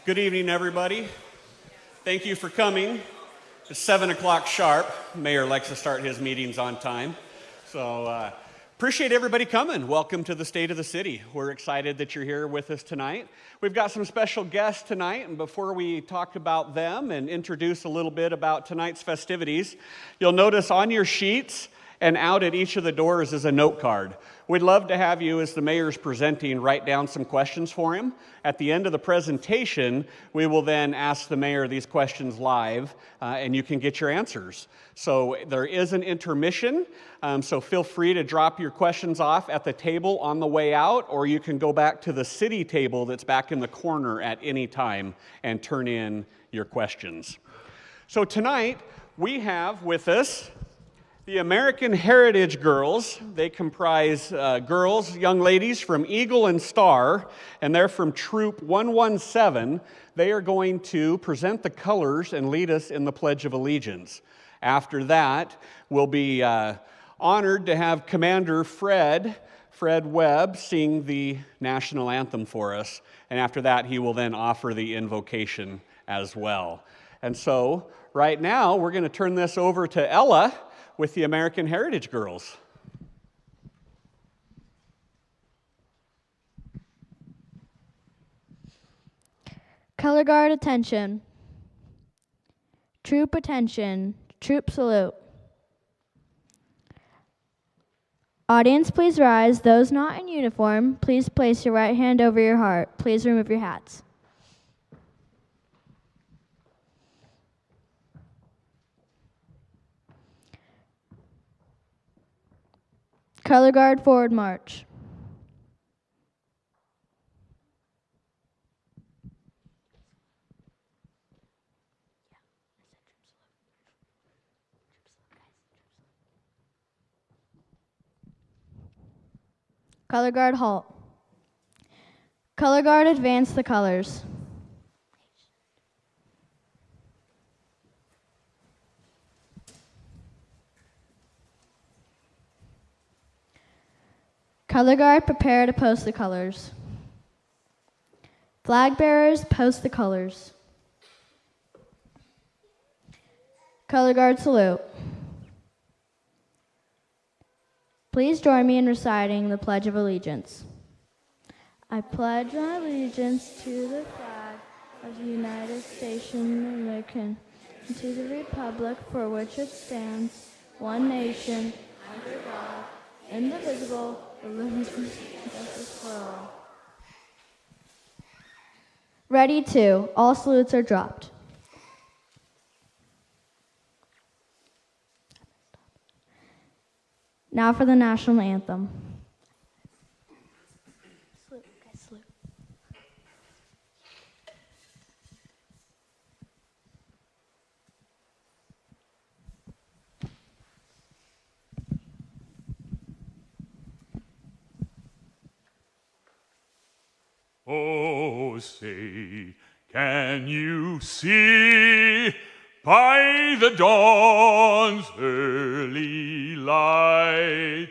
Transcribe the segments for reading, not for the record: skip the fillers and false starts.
Good evening, everybody. Thank you for coming. It's 7 o'clock sharp. Mayor likes to start his meetings on time. So appreciate everybody coming. Welcome to the State of the City. We're excited that you're here with us tonight. We've got some special guests tonight, and before we talk about them and introduce a little bit about tonight's festivities, you'll notice on your sheets and out at each of the doors is a note card. We'd love to have you, as the mayor's presenting, write down some questions for him. At the end of the presentation, we will then ask the mayor these questions live, and you can get your answers. So there is an intermission, so feel free to drop your questions off at the table on the way out, or you can go back to the city table that's back in the corner at any time and turn in your questions. So tonight, we have with us the American Heritage Girls. They comprise girls, young ladies from Eagle and Star, and they're from Troop 117. They are going to present the colors and lead us in the Pledge of Allegiance. After that, we'll be honored to have Commander Fred Webb sing the national anthem for us. And after that, he will then offer the invocation as well. And so, right now, we're going to turn this over to Ella with the American Heritage Girls. Color guard attention. Troop attention. Troop salute. Audience, please rise. Those not in uniform, please place your right hand over your heart. Please remove your hats. Color guard forward march. Color guard halt. Color guard advance the colors. Color guard, prepare to post the colors. Flag bearers, post the colors. Color guard salute. Please join me in reciting the Pledge of Allegiance. I pledge my allegiance to the flag of the United States of America and to the republic for which it stands, one nation, under God, indivisible, with liberty and justice for all. Ready to. All salutes are dropped. Now for the national anthem. Salute, guys, salute. Oh, say, can you see by the dawn's early light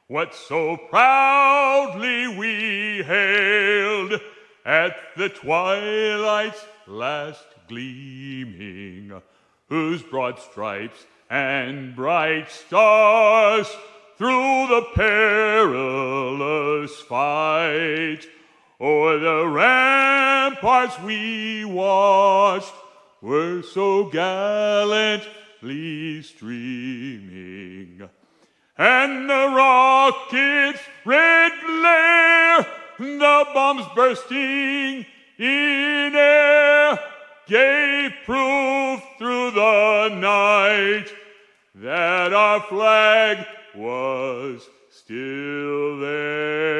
what so proudly we hailed at the twilight's last gleaming, whose broad stripes and bright stars through the perilous fight o'er the ramparts we watched were so gallantly streaming, and the rocket's red glare, the bombs bursting in air, gave proof through the night that our flag was still there.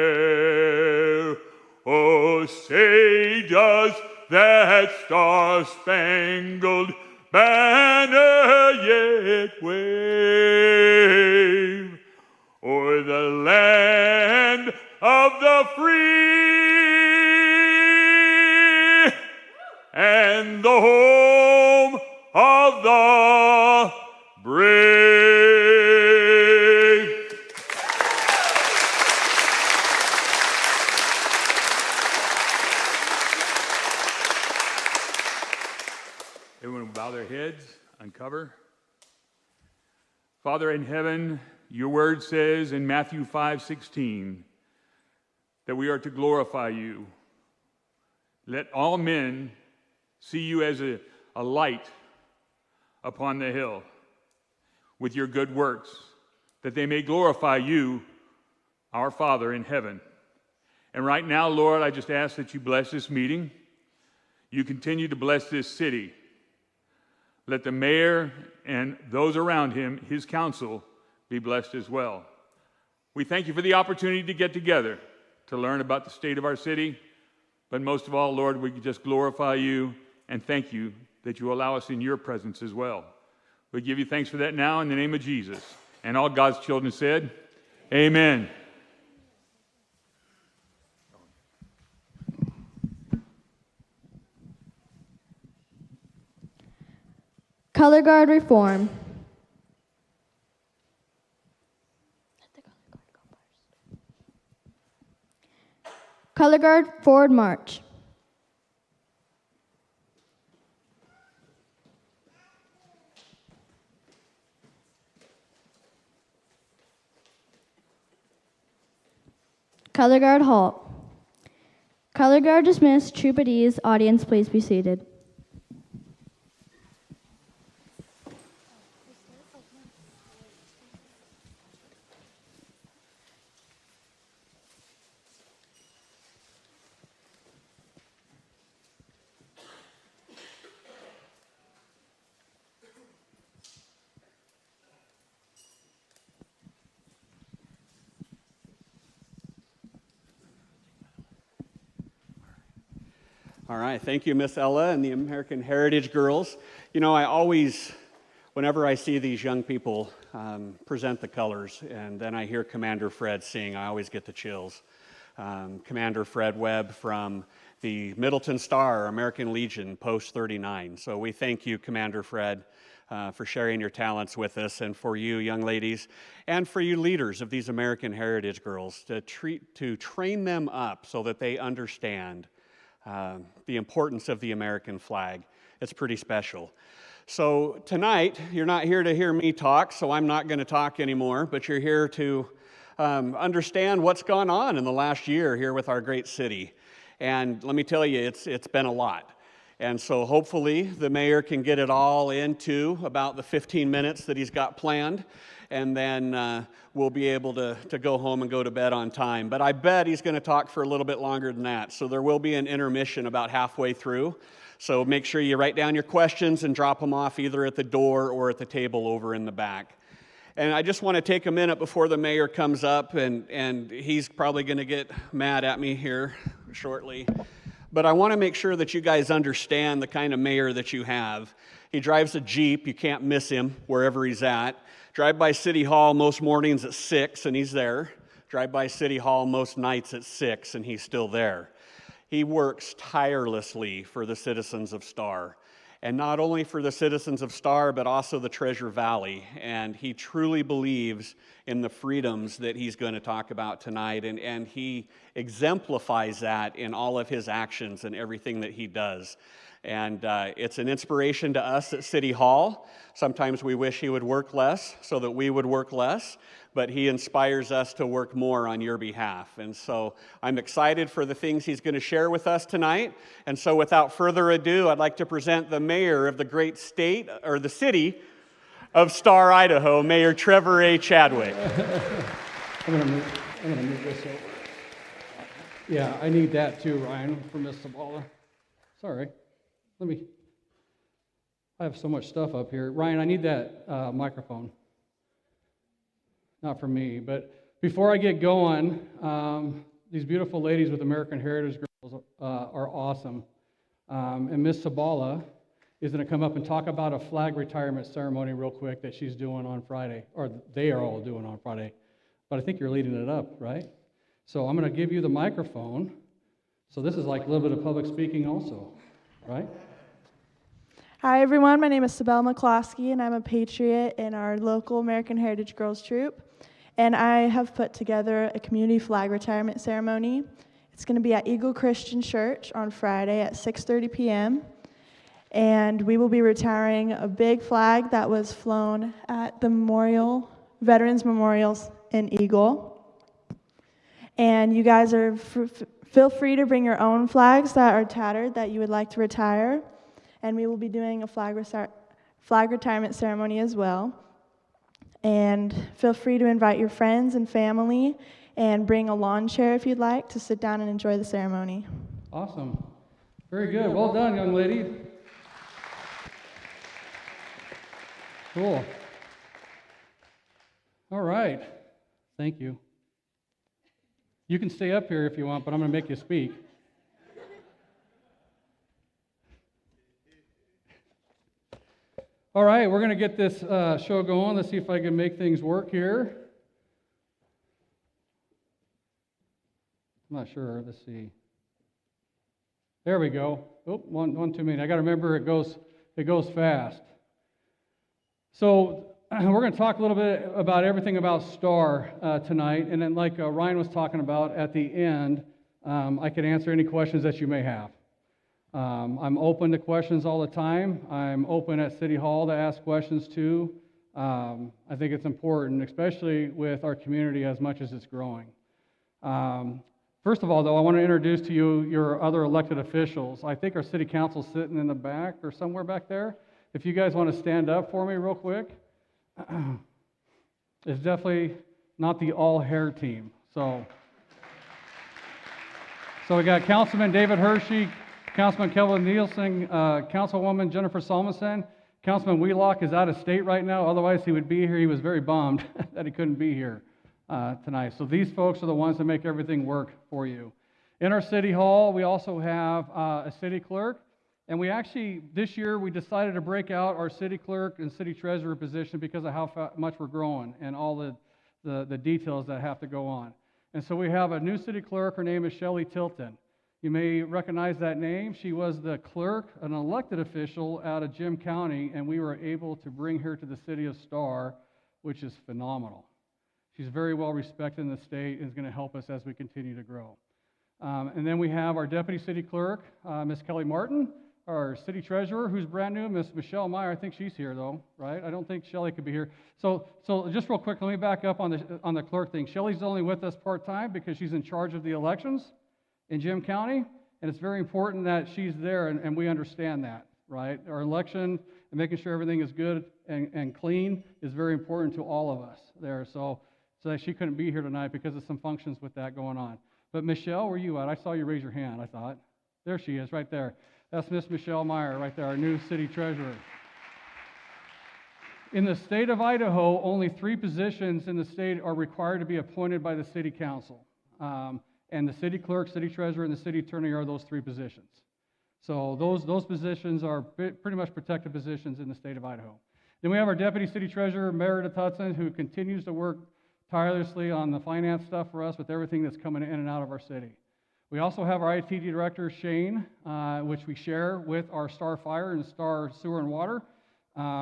Oh, say, does that star-spangled banner yet wave o'er the land of the free and the home of the brave? cover. Father in heaven, your word says in Matthew 5:16 that we are to glorify you. Let all men see you as a light upon the hill with your good works, that they may glorify you, our Father in heaven. And right now, Lord, I just ask that you bless this meeting. You continue to bless this city. Let the mayor and those around him, his council, be blessed as well. We thank you for the opportunity to get together to learn about the state of our city. But most of all, Lord, we just glorify you and thank you that you allow us in your presence as well. We give you thanks for that now in the name of Jesus. And all God's children said, amen. Color Guard reform. Color Guard forward march. Color Guard halt. Color Guard dismissed. Troop at ease. Audience, please be seated. All right, thank you, Miss Ella and the American Heritage Girls. You know, I always, whenever I see these young people present the colors, and then I hear Commander Fred sing, I always get the chills. Commander Fred Webb from the Middleton Star, American Legion, Post 39. So we thank you, Commander Fred, for sharing your talents with us, and for you, young ladies, and for you leaders of these American Heritage Girls, to train them up so that they understand the importance of the American flag. It's pretty special. So tonight, you're not here to hear me talk, so I'm not going to talk anymore, but you're here to understand what's gone on in the last year here with our great city. And let me tell you, it's been a lot. And so hopefully the mayor can get it all into about the 15 minutes that he's got planned, and then we'll be able to go home and go to bed on time. But I bet he's going to talk for a little bit longer than that. So there will be an intermission about halfway through. So make sure you write down your questions and drop them off either at the door or at the table over in the back. And I just want to take a minute before the mayor comes up, and he's probably going to get mad at me here shortly. But I want to make sure that you guys understand the kind of mayor that you have. He drives a Jeep. You can't miss him wherever he's at. Drive by City Hall most mornings at 6, and he's there. Drive by City Hall most nights at 6, and he's still there. He works tirelessly for the citizens of Star. And not only for the citizens of Star, but also the Treasure Valley. And he truly believes in the freedoms that he's going to talk about tonight. And he exemplifies that in all of his actions and everything that he does. And it's an inspiration to us at City Hall. Sometimes we wish he would work less so that we would work less, but he inspires us to work more on your behalf. And so I'm excited for the things he's going to share with us tonight. And so without further ado, I'd like to present the mayor of the great state, or the city of Star, Idaho, Mayor Trevor A. Chadwick. I'm gonna move this over. Yeah, I need that too, Ryan, for Miss Sabala. Sorry. I have so much stuff up here. Ryan, I need that microphone. Not for me, but before I get going, these beautiful ladies with American Heritage Girls are awesome. And Miss Sabala is going to come up and talk about a flag retirement ceremony real quick that she's doing on Friday, or they are all doing on Friday. But I think you're leading it up, right? So I'm going to give you the microphone. So this is like a little bit of public speaking also, right? Hi everyone, my name is Sabelle McCloskey and I'm a patriot in our local American Heritage Girls Troop. And I have put together a community flag retirement ceremony. It's going to be at Eagle Christian Church on Friday at 6:30 p.m. And we will be retiring a big flag that was flown at the Veterans Memorials in Eagle. And you guys are feel free to bring your own flags that are tattered that you would like to retire. And we will be doing a flag retirement ceremony as well. And feel free to invite your friends and family and bring a lawn chair if you'd like to sit down and enjoy the ceremony. Awesome. Very good. Well done, young lady. Cool. All right. Thank you. You can stay up here if you want, but I'm going to make you speak. All right, we're going to get this show going. Let's see if I can make things work here. I'm not sure. Let's see. There we go. Oh, one too many. I got to remember it goes fast. So we're going to talk a little bit about everything about STAR tonight, and then like Ryan was talking about at the end, I can answer any questions that you may have. I'm open to questions all the time. I'm open at City Hall to ask questions too. I think it's important, especially with our community as much as it's growing. First of all, though, I want to introduce to you your other elected officials. I think our city council's sitting in the back or somewhere back there. If you guys want to stand up for me real quick. It's definitely not the all-hair team. So we got Councilman David Hershey, Councilman Kelvin Nielsen, Councilwoman Jennifer Solmonson. Councilman Wheelock is out of state right now, otherwise he would be here. He was very bummed that he couldn't be here tonight. So these folks are the ones that make everything work for you. In our city hall, we also have a city clerk, and we actually, this year, we decided to break out our city clerk and city treasurer position because of how much we're growing and all the details that have to go on. And so we have a new city clerk. Her name is Shelley Tilton. You may recognize that name. She was the clerk, an elected official out of Jim County, and we were able to bring her to the city of Star, which is phenomenal. She's very well respected in the state and is going to help us as we continue to grow. And then we have our deputy city clerk, Ms. Kelly Martin, our city treasurer, who's brand new, Ms. Michelle Meyer. I think she's here though, right? I don't think Shelley could be here. So just real quick, let me back up on the clerk thing. Shelley's only with us part-time because she's in charge of the elections in Jim County, and it's very important that she's there, and we understand that, right? Our election and making sure everything is good and clean is very important to all of us there. So that she couldn't be here tonight because of some functions with that going on. But Michelle, where are you at? I saw you raise your hand, I thought. There she is, right there. That's Miss Michelle Meyer right there, our new city treasurer. In the state of Idaho, only 3 positions in the state are required to be appointed by the city council. And the city clerk, city treasurer, and the city attorney are those 3 positions. So those positions are pretty much protected positions in the state of Idaho. Then we have our deputy city treasurer, Meredith Hudson, who continues to work tirelessly on the finance stuff for us with everything that's coming in and out of our city. We also have our IT director, Shane, which we share with our Star Fire and Star Sewer and Water.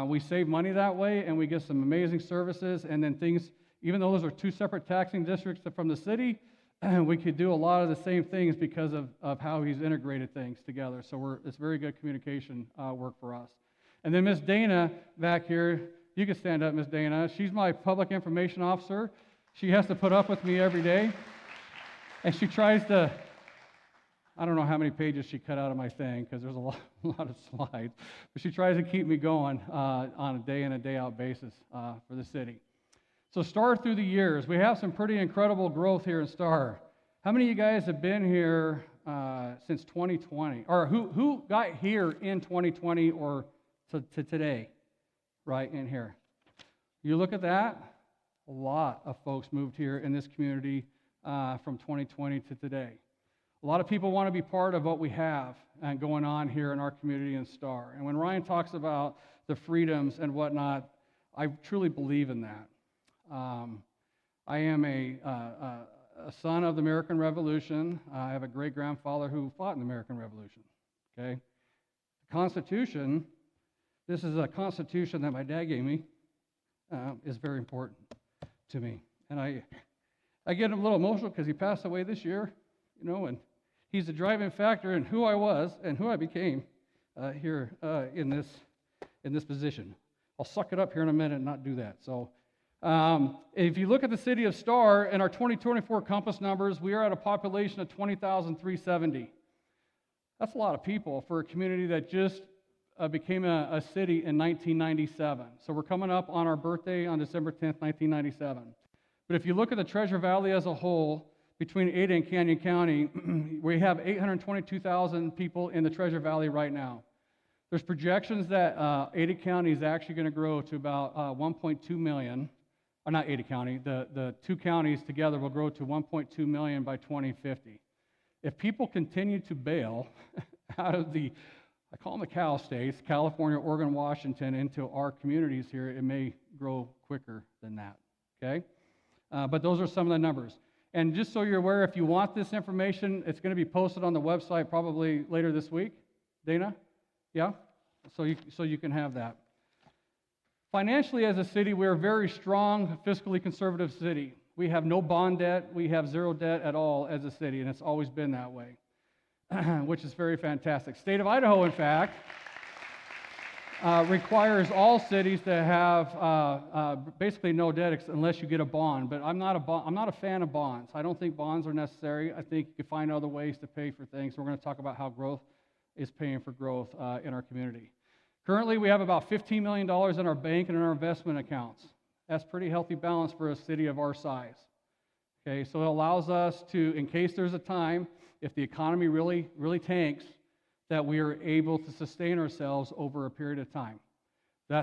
We save money that way, and we get some amazing services, and then things, even though those are 2 separate taxing districts from the city, we could do a lot of the same things because of how he's integrated things together. So it's very good communication work for us. And then Miss Dana back here, you can stand up, Miss Dana. She's my public information officer. She has to put up with me every day. And she tries to, I don't know how many pages she cut out of my thing because there's a lot of slides, but she tries to keep me going on a day in and day out basis for the city. So Star through the years, we have some pretty incredible growth here in Star. How many of you guys have been here since 2020? Or who got here in 2020 or to today, right in here? You look at that, a lot of folks moved here in this community from 2020 to today. A lot of people want to be part of what we have going on here in our community in Star. And when Ryan talks about the freedoms and whatnot, I truly believe in that. I am a son of the American Revolution. I have a great-grandfather who fought in the American Revolution, okay? The Constitution, this is a Constitution that my dad gave me, is very important to me. And I get a little emotional because he passed away this year, and he's the driving factor in who I was and who I became in this position. I'll suck it up here in a minute and not do that. So if you look at the city of Star and our 2024 Compass numbers, we are at a population of 20,370. That's a lot of people for a community that just became a city in 1997. So we're coming up on our birthday on December 10th, 1997. But if you look at the Treasure Valley as a whole, between Ada and Canyon County, we have 822,000 people in the Treasure Valley right now. There's projections that Ada County is actually going to grow to about 1.2 million, or not Ada County, the two counties together will grow to 1.2 million by 2050. If people continue to bail out of the, I call them the cow states, California, Oregon, Washington, into our communities here, it may grow quicker than that, okay? But those are some of the numbers. And just so you're aware, if you want this information, it's going to be posted on the website probably later this week. Dana? Yeah? So you can have that. Financially, as a city, we're a very strong, fiscally conservative city. We have no bond debt. We have zero debt at all as a city, and it's always been that way, which is very fantastic. State of Idaho, in fact, requires all cities to have basically no debt unless you get a bond. But I'm not a fan of bonds. I don't think bonds are necessary. I think you can find other ways to pay for things. We're going to talk about how growth is paying for growth in our community. Currently, we have about $15 million in our bank and in our investment accounts. That's pretty healthy balance for a city of our size. Okay, so it allows us to, in case there's a time, if the economy really tanks, that we are able to sustain ourselves over a period of time.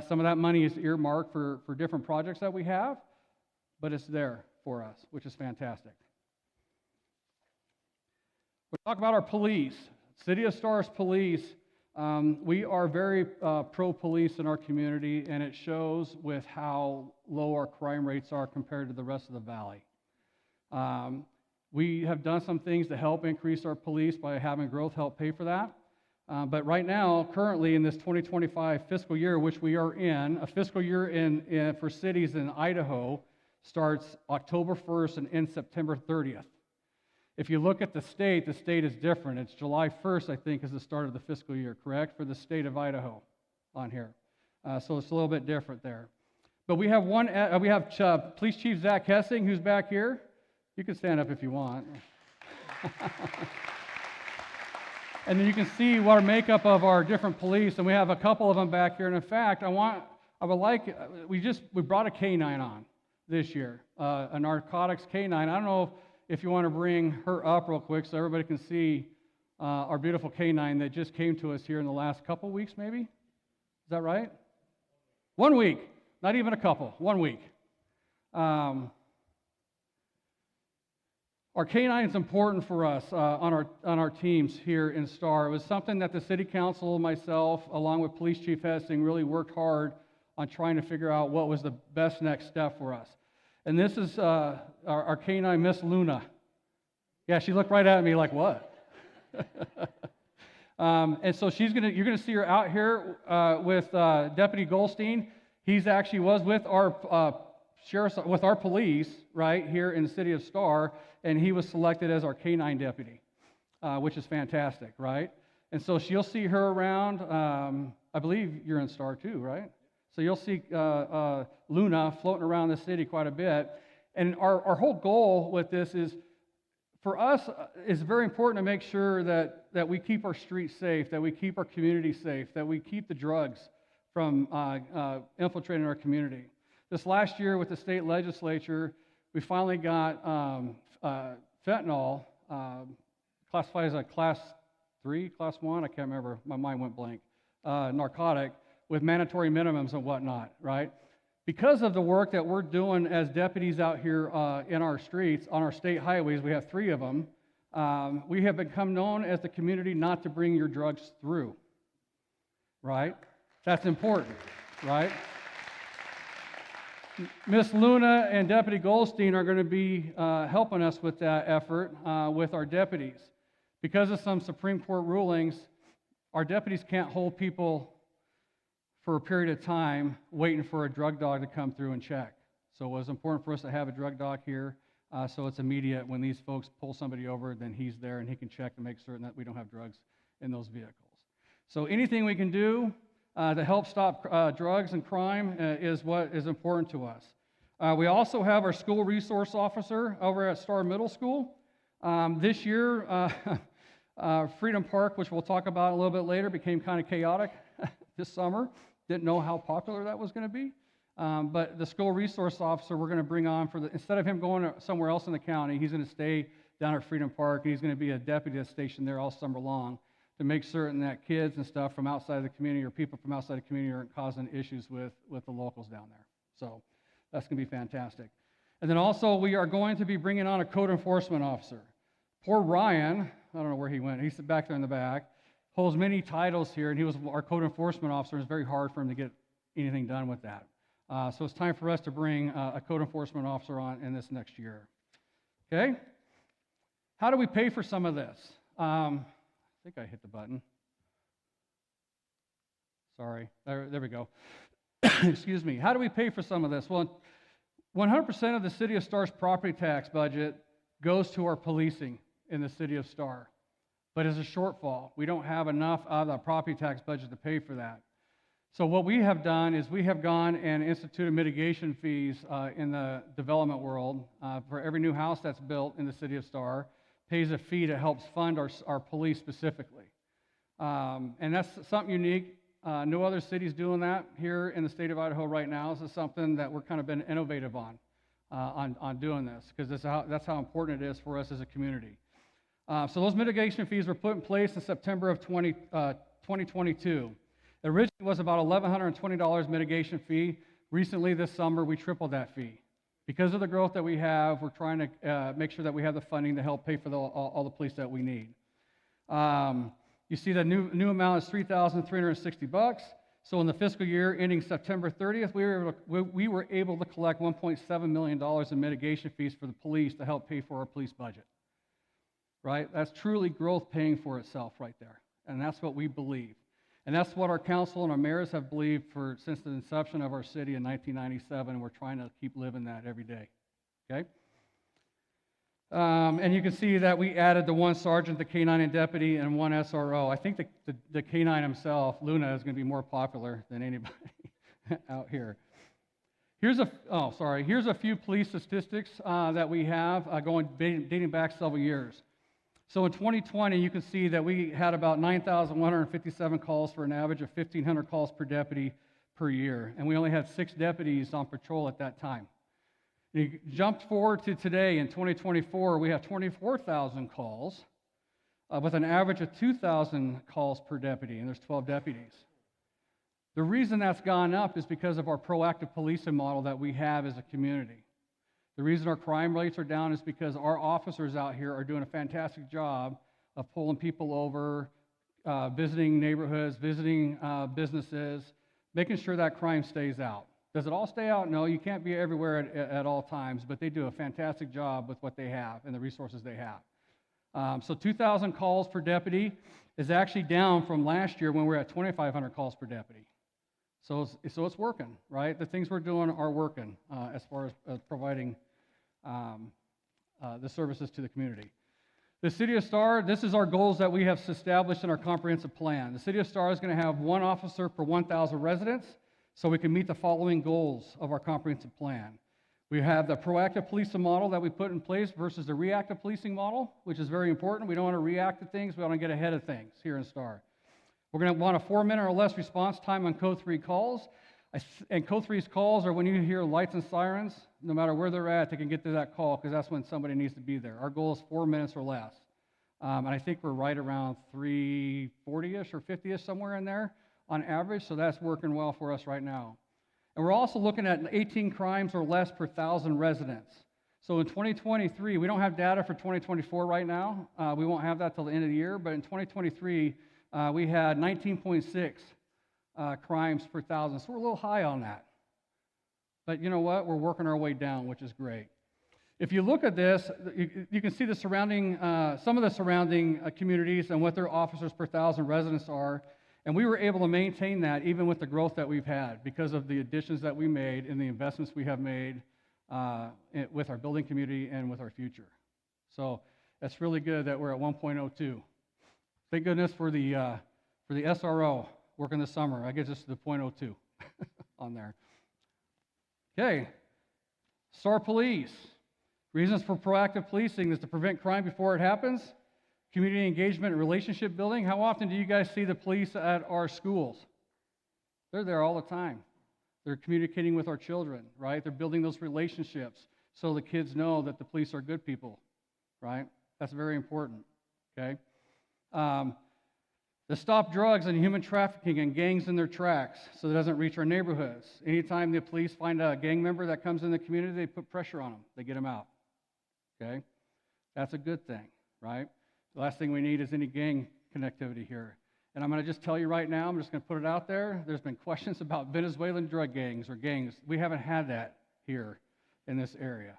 Some of that money is earmarked for different projects that we have, but it's there for us, which is fantastic. We'll talk about our police. City of Star's police, we are very pro-police in our community, and it shows with how low our crime rates are compared to the rest of the valley. We have done some things to help increase our police by having growth help pay for that. But right now, currently in this 2025 fiscal year, which we are in, a fiscal year for cities in Idaho starts October 1st and ends September 30th. If you look at the state is different. It's July 1st, I think, is the start of the fiscal year, correct, for the state of Idaho on here. So it's a little bit different there. But we have Police Chief Zach Hessing, who's back here. You can stand up if you want. And then you can see our makeup of our different police, and we have a couple of them back here. And in fact, we brought a canine on this year, a narcotics canine. I don't know if you want to bring her up real quick so everybody can see our beautiful canine that just came to us here in the last couple weeks, maybe? Is that right? 1 week. Not even a couple. 1 week. Our canine is important for us on our teams here in Star. It was something that the City Council, myself, along with Police Chief Hessing, really worked hard on trying to figure out what was the best next step for us. And this is our canine, Miss Luna. Yeah, she looked right at me like, what? And so you're going to see her out here with Deputy Goldstein. He's actually was with our with our police right here in the city of Star, and he was selected as our canine deputy, which is fantastic, right? And so you'll see her around. I believe you're in Star too, right? So you'll see Luna floating around the city quite a bit. And our whole goal with this is, for us, it's very important to make sure that we keep our streets safe, that we keep our community safe, that we keep the drugs from infiltrating our community. This last year with the state legislature, we finally got fentanyl classified as a class 3, class 1, I can't remember, my mind went blank, narcotic, with mandatory minimums and whatnot, right? Because of the work that we're doing as deputies out here in our streets, on our state highways, we have 3 of them, we have become known as the community not to bring your drugs through, right? That's important, right? Miss Luna and Deputy Goldstein are going to be helping us with that effort with our deputies. Because of some Supreme Court rulings, our deputies can't hold people for a period of time waiting for a drug dog to come through and check. So it was important for us to have a drug dog here, so it's immediate. When these folks pull somebody over, then he's there and he can check to make certain that we don't have drugs in those vehicles. So anything we can do to help stop drugs and crime is what is important to us. We also have our school resource officer over at Star Middle School. This year, Freedom Park, which we'll talk about a little bit later, became kind of chaotic this summer. Didn't know how popular that was going to be. But the school resource officer we're going to bring on instead of him going somewhere else in the county, he's going to stay down at Freedom Park. He's going to be a deputy that's stationed there all summer long to make certain that kids and stuff from outside the community or people from outside the community aren't causing issues with the locals down there. So that's going to be fantastic. And then also we are going to be bringing on a code enforcement officer. Poor Ryan, I don't know where he went. He's back there in the back, holds many titles here, and he was our code enforcement officer. It's very hard for him to get anything done with that. So it's time for us to bring a code enforcement officer on in this next year. Okay? How do we pay for some of this? I think I hit the button. Sorry. There we go. Excuse me. How do we pay for some of this? Well, 100% of the City of Star's property tax budget goes to our policing in the City of Star. But it's a shortfall. We don't have enough out of the property tax budget to pay for that. So what we have done is we have gone and instituted mitigation fees in the development world. For every new house that's built in the City of Star, pays a fee that helps fund our police specifically. And that's something unique. No other city's doing that here in the state of Idaho right now. This is something that we're kind of been innovative on doing this, because that's how important it is for us as a community. So those mitigation fees were put in place in September of 2022. Originally it was about $1,120 mitigation fee. Recently this summer we tripled that fee. Because of the growth that we have, we're trying to make sure that we have the funding to help pay for all the police that we need. You see the new amount is $3,360. So in the fiscal year ending September 30th, we were able to collect $1.7 million in mitigation fees for the police to help pay for our police budget. Right? That's truly growth paying for itself right there. And that's what we believe. And that's what our council and our mayors have believed since the inception of our city in 1997, and we're trying to keep living that every day. Okay? And you can see that we added the one sergeant, the K9 and deputy, and one SRO. I think the K9 himself, Luna, is going to be more popular than anybody out here. Here's a few police statistics that we have dating back several years. So in 2020, you can see that we had about 9,157 calls for an average of 1,500 calls per deputy per year, and we only had 6 deputies on patrol at that time. You jumped forward to today in 2024, we have 24,000 calls with an average of 2,000 calls per deputy, and there's 12 deputies. The reason that's gone up is because of our proactive policing model that we have as a community. The reason our crime rates are down is because our officers out here are doing a fantastic job of pulling people over, visiting neighborhoods, visiting businesses, making sure that crime stays out. Does it all stay out? No, you can't be everywhere at all times, but they do a fantastic job with what they have and the resources they have. So 2,000 calls per deputy is actually down from last year when we were at 2,500 calls per deputy. So it's working, right? The things we're doing are working as far as providing the services to the community. The City of Star, this is our goals that we have established in our comprehensive plan. The City of Star is going to have 1 officer per 1,000 residents, so we can meet the following goals of our comprehensive plan. We have the proactive policing model that we put in place versus the reactive policing model, which is very important. We don't want to react to things, we want to get ahead of things here in Star. We're going to want a 4-minute or less response time on Code 3 calls. And Code 3's calls are when you hear lights and sirens, no matter where they're at, they can get to that call because that's when somebody needs to be there. Our goal is 4 minutes or less. And I think we're right around 340-ish or 50-ish, somewhere in there on average, so that's working well for us right now. And we're also looking at 18 crimes or less per 1,000 residents. So in 2023, we don't have data for 2024 right now. We won't have that till the end of the year, but in 2023, we had 19.6 crimes per 1,000, so we're a little high on that. But you know what? We're working our way down, which is great. If you look at this, you can see the surrounding, some of the surrounding communities and what their officers per 1,000 residents are, and we were able to maintain that even with the growth that we've had because of the additions that we made and the investments we have made with our building community and with our future. So that's really good that we're at 1.02. Thank goodness for the For the SRO, working this summer, I get just to the .02 on there. Okay, STAR Police. Reasons for proactive policing is to prevent crime before it happens, community engagement and relationship building. How often do you guys see the police at our schools? They're there all the time. They're communicating with our children, right? They're building those relationships so the kids know that the police are good people, right? That's very important, okay? To stop drugs and human trafficking and gangs in their tracks so it doesn't reach our neighborhoods. Anytime the police find a gang member that comes in the community, they put pressure on them. They get them out, okay? That's a good thing, right? The last thing we need is any gang connectivity here. And I'm going to just tell you right now, I'm just going to put it out there. There's been questions about Venezuelan drug gangs or gangs. We haven't had that here in this area,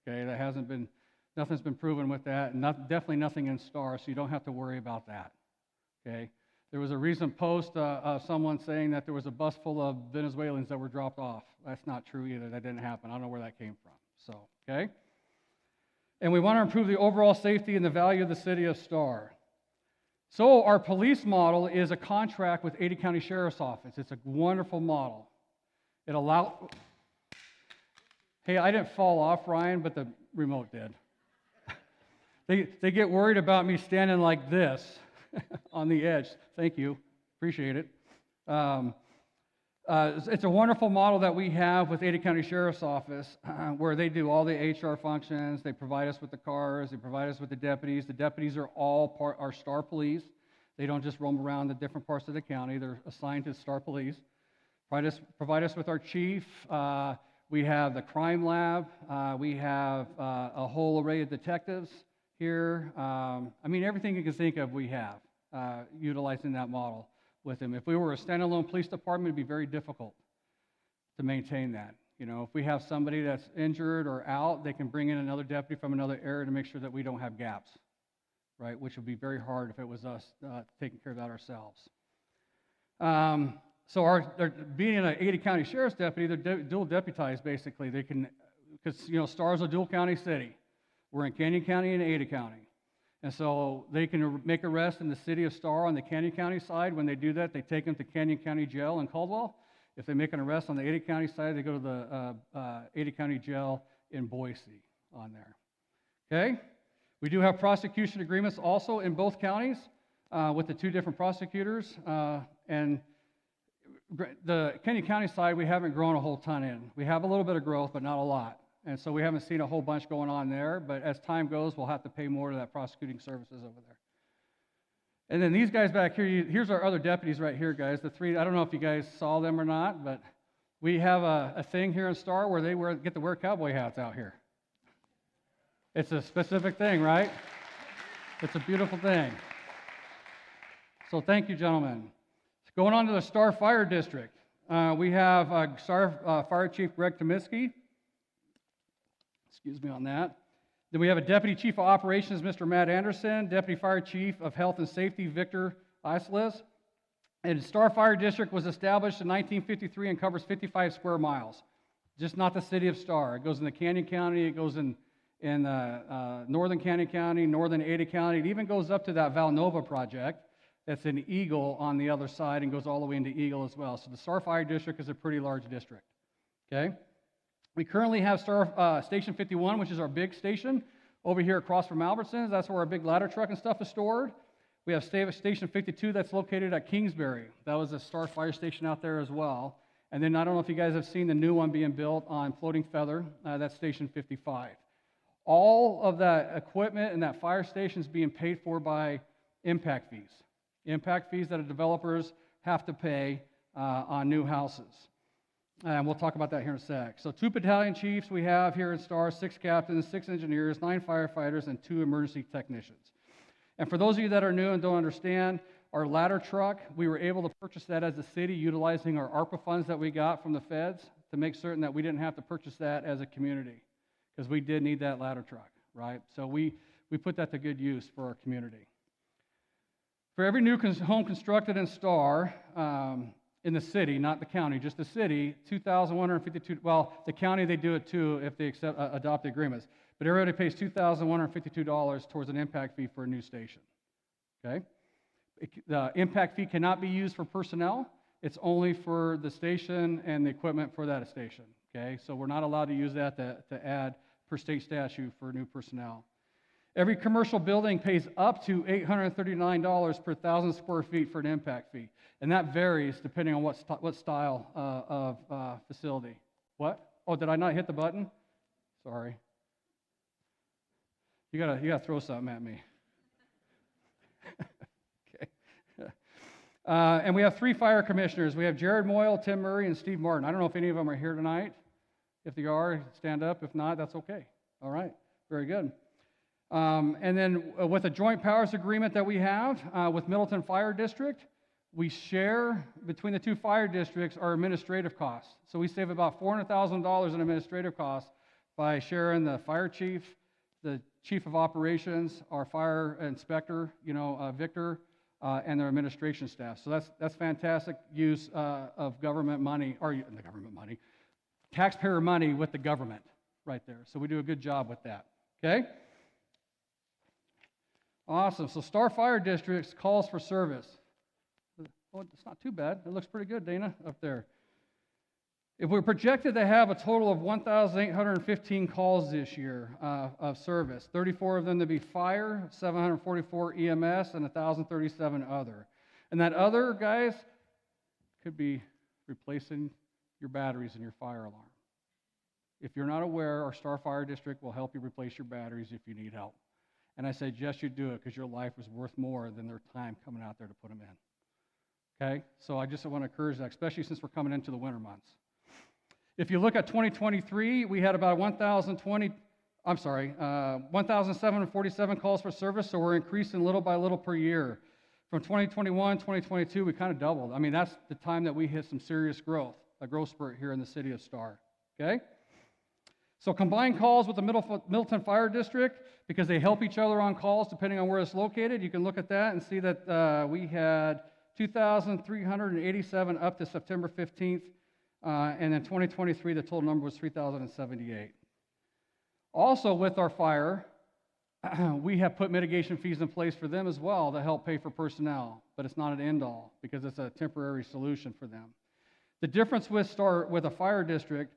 okay? That hasn't been, nothing's been proven with that, and definitely nothing in STAR, so you don't have to worry about that. Okay, there was a recent post of someone saying that there was a bus full of Venezuelans that were dropped off. That's not true either. That didn't happen. I don't know where that came from. So, okay. And we want to improve the overall safety and the value of the city of Star. So our police model is a contract with Ada County Sheriff's Office. It's a wonderful model. It allows. Hey, I didn't fall off, Ryan, but the remote did. They get worried about me standing like this on the edge. Thank you. Appreciate it. It's a wonderful model that we have with Ada County Sheriff's Office where they do all the HR functions. They provide us with the cars. They provide us with the deputies. The deputies are all our STAR police. They don't just roam around the different parts of the county. They're assigned to STAR police. Provide us with our chief. We have the crime lab. We have a whole array of detectives here. I mean, everything you can think of we have utilizing that model with them. If we were a standalone police department, it'd be very difficult to maintain that. You know, if we have somebody that's injured or out, they can bring in another deputy from another area to make sure that we don't have gaps, right? Which would be very hard if it was us taking care of that ourselves. So they're being an Ada County Sheriff's deputy, they're dual deputized basically. They can, because, you know, Star's a dual county city. We're in Canyon County and Ada County. And so they can make arrests in the city of Star on the Canyon County side. When they do that, they take them to Canyon County Jail in Caldwell. If they make an arrest on the Ada County side, they go to the Ada County Jail in Boise on there. Okay? We do have prosecution agreements also in both counties with the two different prosecutors. And the Canyon County side, we haven't grown a whole ton in. We have a little bit of growth, but not a lot. And so we haven't seen a whole bunch going on there, but as time goes, we'll have to pay more to that prosecuting services over there. And then these guys back here, here's our other deputies right here, guys. The three, I don't know if you guys saw them or not, but we have a thing here in Star where they get to wear cowboy hats out here. It's a specific thing, right? It's a beautiful thing. So thank you, gentlemen. Going on to the Star Fire District, we have Star Fire Chief Greg Tomisky. Excuse me on that. Then we have a Deputy Chief of Operations, Mr. Matt Anderson, Deputy Fire Chief of Health and Safety, Victor Isles. And Star Fire District was established in 1953 and covers 55 square miles. Just not the city of Star. It goes in the Canyon County, it goes in northern Canyon County, northern Ada County. It even goes up to that Valnova project that's in Eagle on the other side and goes all the way into Eagle as well. So the Star Fire District is a pretty large district. Okay? We currently have Station 51, which is our big station, over here across from Albertsons. That's where our big ladder truck and stuff is stored. We have Station 52 that's located at Kingsbury. That was a Star Fire Station out there as well. And then I don't know if you guys have seen the new one being built on Floating Feather. That's Station 55. All of that equipment and that fire station is being paid for by impact fees. Impact fees that the developers have to pay on new houses. And we'll talk about that here in a sec. So 2 battalion chiefs we have here in Star, 6 captains, 6 engineers, 9 firefighters, and 2 emergency technicians. And for those of you that are new and don't understand, our ladder truck, we were able to purchase that as a city utilizing our ARPA funds that we got from the feds to make certain that we didn't have to purchase that as a community because we did need that ladder truck, right? So we put that to good use for our community. For every new home constructed in Star, in the city, not the county, just the city, $2,152, well, the county, they do it too if they adopt the agreements, but everybody pays $2,152 towards an impact fee for a new station, okay? The impact fee cannot be used for personnel. It's only for the station and the equipment for that station, okay? So we're not allowed to use that to add per state statute for new personnel. Every commercial building pays up to $839 per 1,000 square feet for an impact fee, and that varies depending on what style of facility. What? Oh, did I not hit the button? Sorry. You gotta throw something at me. Okay. And we have 3 fire commissioners. We have Jared Moyle, Tim Murray, and Steve Martin. I don't know if any of them are here tonight. If they are, stand up. If not, that's okay. All right. Very good. And then with the joint powers agreement that we have with Middleton Fire District, we share between the 2 fire districts our administrative costs. So we save about $400,000 in administrative costs by sharing the fire chief, the chief of operations, our fire inspector, Victor, and their administration staff. So that's fantastic use of government money, or the government money, taxpayer money with the government right there. So we do a good job with that. Okay? Awesome. So Star Fire District's calls for service. Oh, it's not too bad. It looks pretty good, Dana, up there. If we're projected to have a total of 1,815 calls this year of service, 34 of them to be fire, 744 EMS, and 1,037 other. And that other, guys, could be replacing your batteries in your fire alarm. If you're not aware, our Star Fire District will help you replace your batteries if you need help. And I suggest you do it because your life is worth more than their time coming out there to put them in. Okay? So I just want to encourage that, especially since we're coming into the winter months. If you look at 2023, we had about 1,747 calls for service, so we're increasing little by little per year. From 2021, 2022, we kind of doubled. I mean, that's the time that we hit some serious growth, a growth spurt here in the city of Star. Okay? So combined calls with the Middleton Fire District, because they help each other on calls depending on where it's located, you can look at that and see that we had 2,387 up to September 15th, and in 2023, the total number was 3,078. Also with our fire, we have put mitigation fees in place for them as well to help pay for personnel, but it's not an end-all because it's a temporary solution for them. The difference with a fire district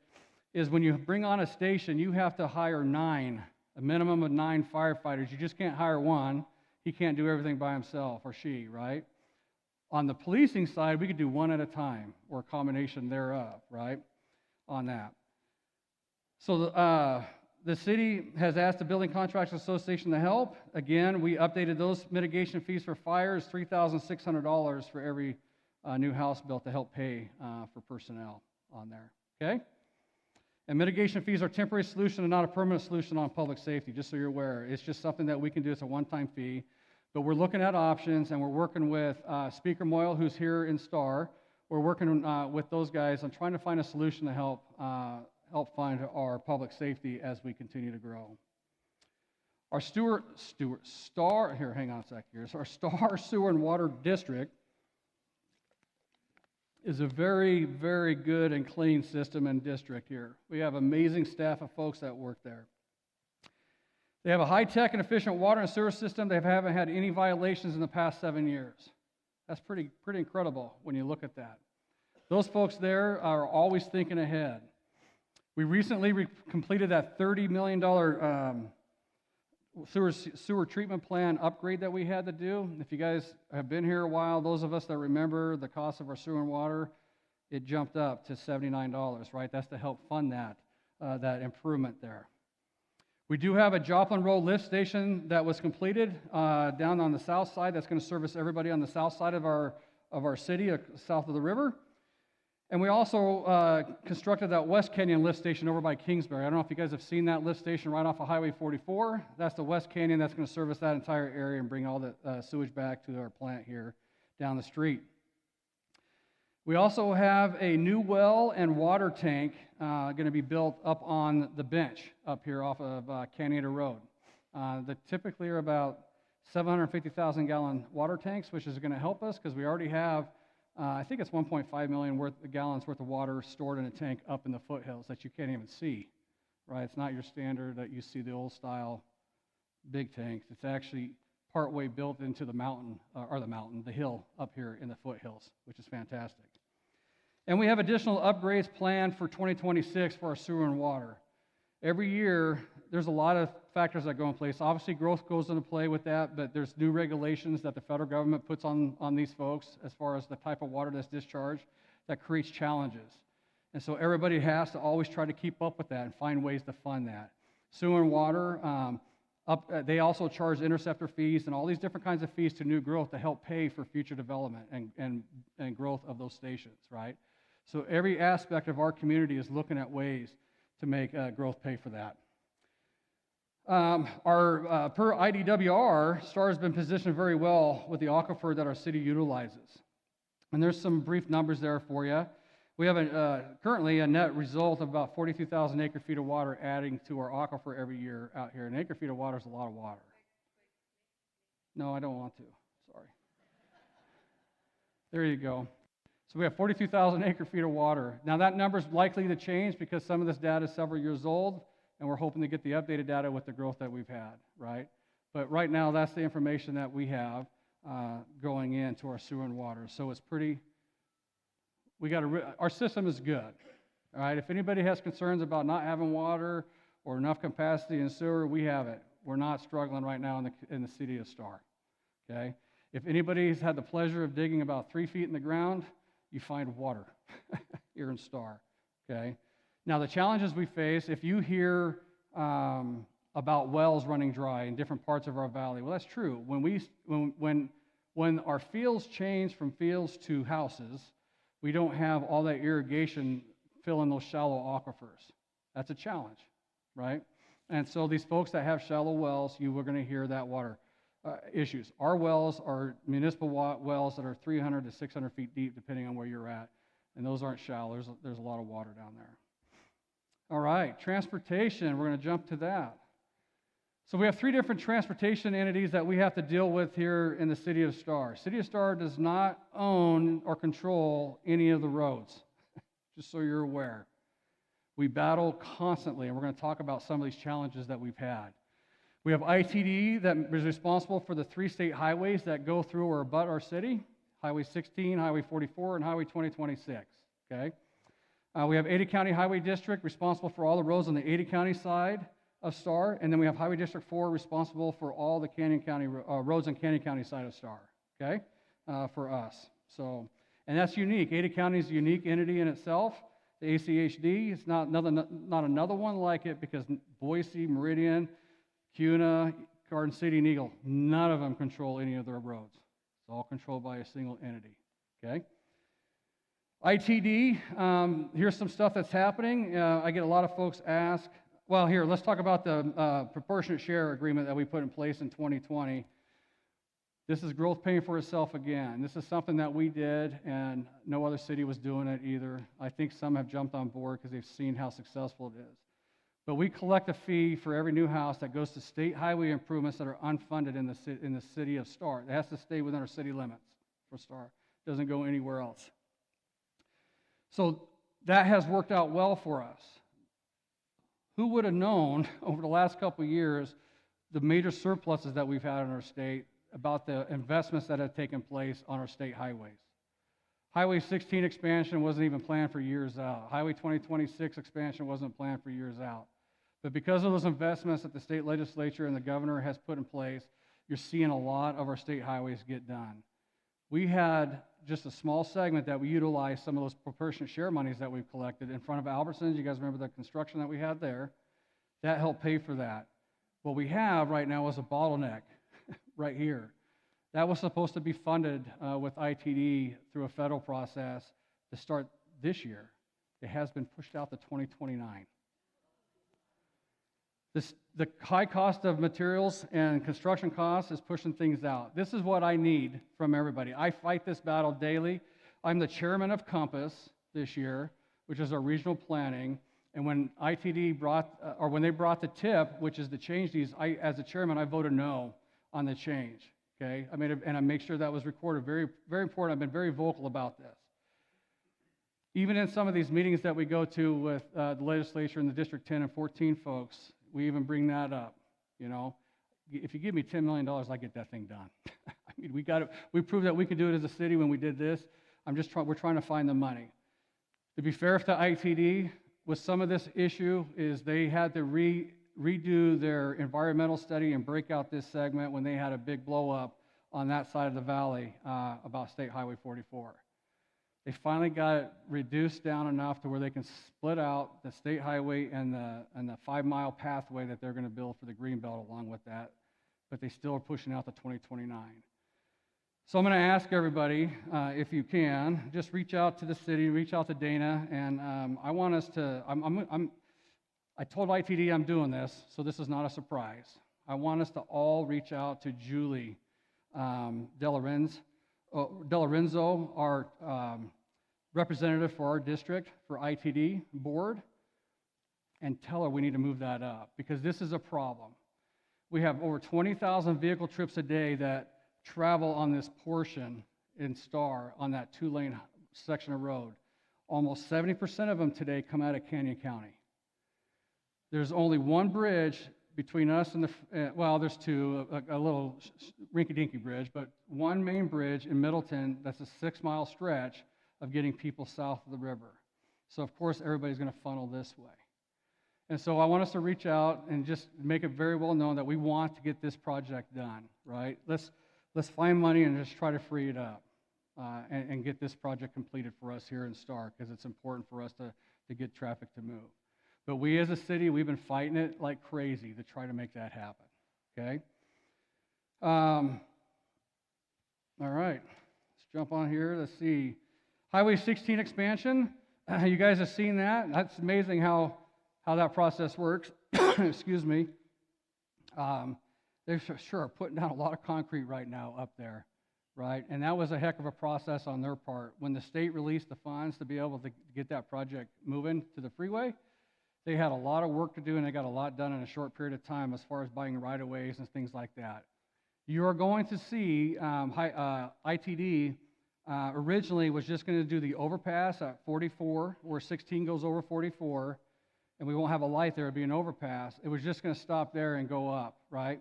is when you bring on a station, you have to hire 9, a minimum of 9 firefighters. You just can't hire one. He can't do everything by himself, or she, right? On the policing side, we could do 1 at a time, or a combination thereof, right, on that. So the city has asked the Building Contractors Association to help. Again, we updated those mitigation fees for fires, $3,600 for every new house built to help pay for personnel on there, okay? And mitigation fees are a temporary solution and not a permanent solution on public safety, just so you're aware. It's just something that we can do. It's a one-time fee. But we're looking at options, and we're working with Speaker Moyle, who's here in Star. We're working with those guys on trying to find a solution to help fund our public safety as we continue to grow. Our Star Sewer and Water District is a very, very good and clean system and district here. We have amazing staff of folks that work there. They have a high-tech and efficient water and sewer system. They haven't had any violations in the past 7 years. That's pretty incredible when you look at that. Those folks there are always thinking ahead. We recently completed that $30 million sewer treatment plan upgrade that we had to do. If you guys have been here a while, those of us that remember the cost of our sewer and water, it jumped up to $79, right? That's to help fund that improvement there. We do have a Joplin Road lift station that was completed down on the south side. That's going to service everybody on the south side of our city, south of the river. And we also constructed that West Canyon lift station over by Kingsbury. I don't know if you guys have seen that lift station right off of Highway 44. That's the West Canyon that's going to service that entire area and bring all the sewage back to our plant here down the street. We also have a new well and water tank going to be built up on the bench up here off of Canada Road. That typically are about 750,000 gallon water tanks, which is going to help us because we already have I think it's 1.5 million gallons worth of water stored in a tank up in the foothills that you can't even see, right? It's not your standard that you see the old style big tanks. It's actually partway built into the mountain, the hill up here in the foothills, which is fantastic. And we have additional upgrades planned for 2026 for our sewer and water. Every year, there's a lot of factors that go in place. Obviously, growth goes into play with that, but there's new regulations that the federal government puts on these folks as far as the type of water that's discharged that creates challenges. And so everybody has to always try to keep up with that and find ways to fund that. Sewer and water, they also charge interceptor fees and all these different kinds of fees to new growth to help pay for future development and growth of those stations, right? So every aspect of our community is looking at ways to make growth pay for that. Per IDWR, STAR has been positioned very well with the aquifer that our city utilizes. And there's some brief numbers there for you. We have currently a net result of about 42,000 acre-feet of water adding to our aquifer every year out here. An acre-feet of water is a lot of water. No, I don't want to. Sorry. There you go. So we have 42,000 acre-feet of water. Now that number is likely to change because some of this data is several years old, and we're hoping to get the updated data with the growth that we've had, right? But right now, that's the information that we have going into our sewer and water. So it's pretty, our system is good, all right? If anybody has concerns about not having water or enough capacity in sewer, we have it. We're not struggling right now in the city of Star, okay? If anybody's had the pleasure of digging about 3 feet in the ground, you find water here in Star, okay? Now, the challenges we face, if you hear about wells running dry in different parts of our valley, well, that's true. When our fields change from fields to houses, we don't have all that irrigation filling those shallow aquifers. That's a challenge, right? And so these folks that have shallow wells, you are going to hear that water issues. Our wells are municipal wells that are 300 to 600 feet deep, depending on where you're at. And those aren't shallow. There's a lot of water down there. All right, transportation. We're going to jump to that. So we have 3 different transportation entities that we have to deal with here in the city of Star. City of Star does not own or control any of the roads, just so you're aware. We battle constantly, and we're going to talk about some of these challenges that we've had. We have ITD that is responsible for the 3 state highways that go through or abut our city, Highway 16, Highway 44, and Highway 2026, okay? We have Ada County Highway District responsible for all the roads on the Ada County side of Star, and then we have Highway District 4 responsible for all the Canyon County roads on Canyon County side of Star, okay, for us. So, and that's unique. Ada County is a unique entity in itself. The ACHD is not another one like it because Boise, Meridian, Cuna, Garden City, and Eagle, none of them control any of their roads. It's all controlled by a single entity, okay? ITD, here's some stuff that's happening. I get a lot of folks ask, well, here, let's talk about the proportionate share agreement that we put in place in 2020. This is growth paying for itself again. This is something that we did, and no other city was doing it either. I think some have jumped on board because they've seen how successful it is. But we collect a fee for every new house that goes to state highway improvements that are unfunded in the city of Star. It has to stay within our city limits for Star. It doesn't go anywhere else. So that has worked out well for us. Who would have known over the last couple of years the major surpluses that we've had in our state about the investments that have taken place on our state highways? Highway 16 expansion wasn't even planned for years out. Highway 2026 expansion wasn't planned for years out. But because of those investments that the state legislature and the governor has put in place, you're seeing a lot of our state highways get done. We had just a small segment that we utilized some of those proportionate share monies that we've collected in front of Albertsons. You guys remember the construction that we had there? That helped pay for that. What we have right now is a bottleneck right here. That was supposed to be funded with ITD through a federal process to start this year. It has been pushed out to 2029. The high cost of materials and construction costs is pushing things out. This is what I need from everybody. I fight this battle daily. I'm the chairman of Compass this year, which is our regional planning. And when ITD when they brought the tip, which is to change these, as a chairman, I voted no on the change. Okay, I make sure that was recorded. Very, very important. I've been very vocal about this. Even in some of these meetings that we go to with the legislature and the District 10 and 14 folks, we even bring that up. You know, if you give me $10 million, I get that thing done. I mean, we proved that we could do it as a city when we did this. We're trying to find the money. To be fair to ITD, with some of this issue is they had to redo their environmental study and break out this segment when they had a big blow up on that side of the valley about State Highway 44. They finally got it reduced down enough to where they can split out the state highway and the 5-mile pathway that they're going to build for the Greenbelt along with that, but they still are pushing out to 2029. So I'm going to ask everybody, if you can, just reach out to the city, reach out to Dana, and I want us to, I told ITD I'm doing this, so this is not a surprise. I want us to all reach out to Julie Delarenzo, our representative for our district, for ITD board, and tell her we need to move that up, because this is a problem. We have over 20,000 vehicle trips a day that travel on this portion in Star on that 2-lane section of road. Almost 70% of them today come out of Canyon County. There's only one bridge between us and well, there's two, a little rinky-dinky bridge, but one main bridge in Middleton that's a 6-mile stretch of getting people south of the river. So of course everybody's going to funnel this way. And so I want us to reach out and just make it very well known that we want to get this project done, right? Let's find money and just try to free it up and get this project completed for us here in Star, because it's important for us to get traffic to move. But we as a city, we've been fighting it like crazy to try to make that happen, okay? All right, let's jump on here. Let's see. Highway 16 expansion, you guys have seen that. That's amazing how that process works. Excuse me. They sure are putting down a lot of concrete right now up there, right? And that was a heck of a process on their part. When the state released the funds to be able to get that project moving to the freeway, they had a lot of work to do, and they got a lot done in a short period of time as far as buying right-of-ways and things like that. You are going to see ITD originally was just going to do the overpass at 44, where 16 goes over 44, and we won't have a light there, it'll be an overpass. It was just going to stop there and go up, right?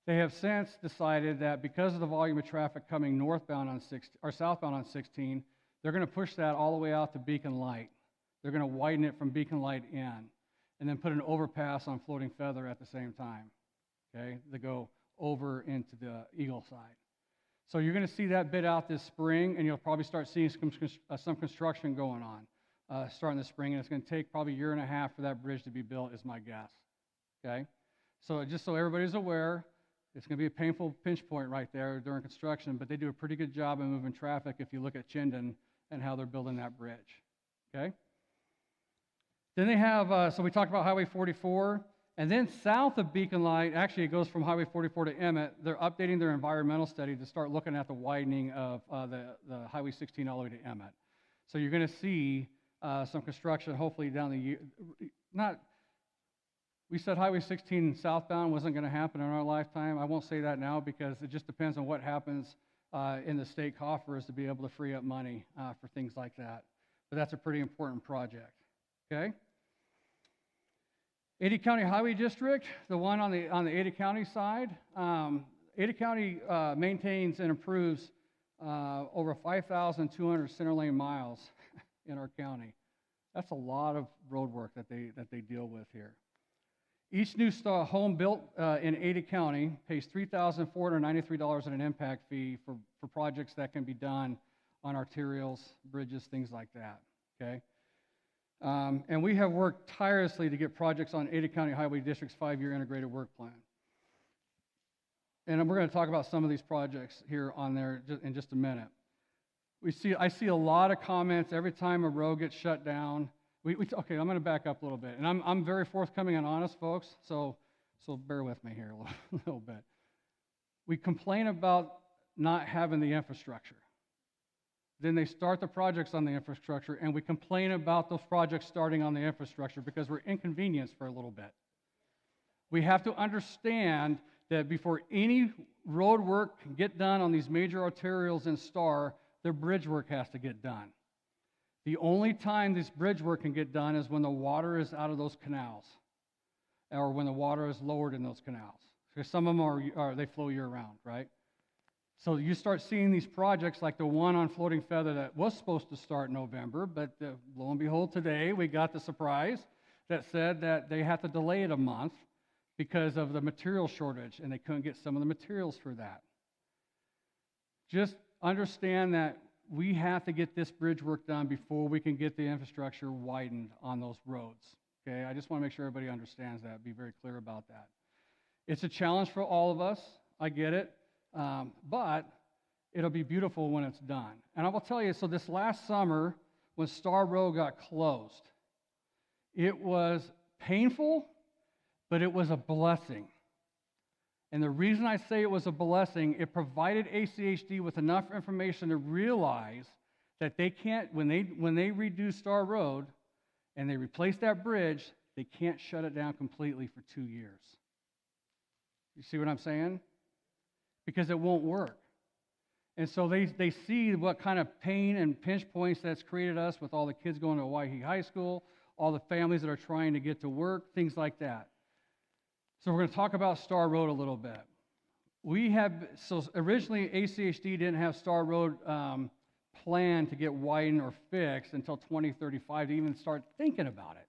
They have since decided that because of the volume of traffic coming northbound on 16, or southbound on 16, they're going to push that all the way out to Beacon Light. They're going to widen it from Beacon Light in, and then put an overpass on Floating Feather at the same time, okay? They go over into the Eagle side. So you're going to see that bid out this spring, and you'll probably start seeing some construction going on starting this spring, and it's going to take probably a year and a half for that bridge to be built, is my guess, okay? So just so everybody's aware, it's going to be a painful pinch point right there during construction, but they do a pretty good job of moving traffic if you look at Chinden and how they're building that bridge, okay? Then they have, so we talked about Highway 44, and then south of Beacon Light, actually it goes from Highway 44 to Emmett, they're updating their environmental study to start looking at the widening of the Highway 16 all the way to Emmett. So you're going to see some construction hopefully down the year, we said Highway 16 southbound wasn't going to happen in our lifetime. I won't say that now because it just depends on what happens in the state coffers to be able to free up money for things like that. But that's a pretty important project, okay? Ada County Highway District, the one on the Ada County side. Ada County maintains and improves over 5,200 center lane miles in our county. That's a lot of road work that they deal with here. Each new home built in Ada County pays $3,493 in an impact fee for projects that can be done on arterials, bridges, things like that, okay? And we have worked tirelessly to get projects on Ada County Highway District's 5-year integrated work plan. And we're going to talk about some of these projects here on there in just a minute. I see a lot of comments every time a road gets shut down. Okay, I'm going to back up a little bit. And I'm very forthcoming and honest, folks, so bear with me here a little bit. We complain about not having the infrastructure. Then they start the projects on the infrastructure, and we complain about those projects starting on the infrastructure because we're inconvenienced for a little bit. We have to understand that before any road work can get done on these major arterials in Star, their bridge work has to get done. The only time this bridge work can get done is when the water is out of those canals or when the water is lowered in those canals. because some of them they flow year-round, right? So you start seeing these projects like the one on Floating Feather that was supposed to start in November, but lo and behold, today we got the surprise that said that they had to delay it a month because of the material shortage, and they couldn't get some of the materials for that. Just understand that we have to get this bridge work done before we can get the infrastructure widened on those roads, okay? I just want to make sure everybody understands that, be very clear about that. It's a challenge for all of us, I get it. But it'll be beautiful when it's done. And I will tell you, so this last summer, when Star Road got closed, it was painful, but it was a blessing. And the reason I say it was a blessing, it provided ACHD with enough information to realize that they can't, when they redo Star Road and they replace that bridge, they can't shut it down completely for 2 years. You see what I'm saying? Because it won't work. And so they see what kind of pain and pinch points that's created us with all the kids going to Hawaii High School, all the families that are trying to get to work, things like that. So we're going to talk about Star Road a little bit. So originally ACHD didn't have Star Road planned to get widened or fixed until 2035 to even start thinking about it.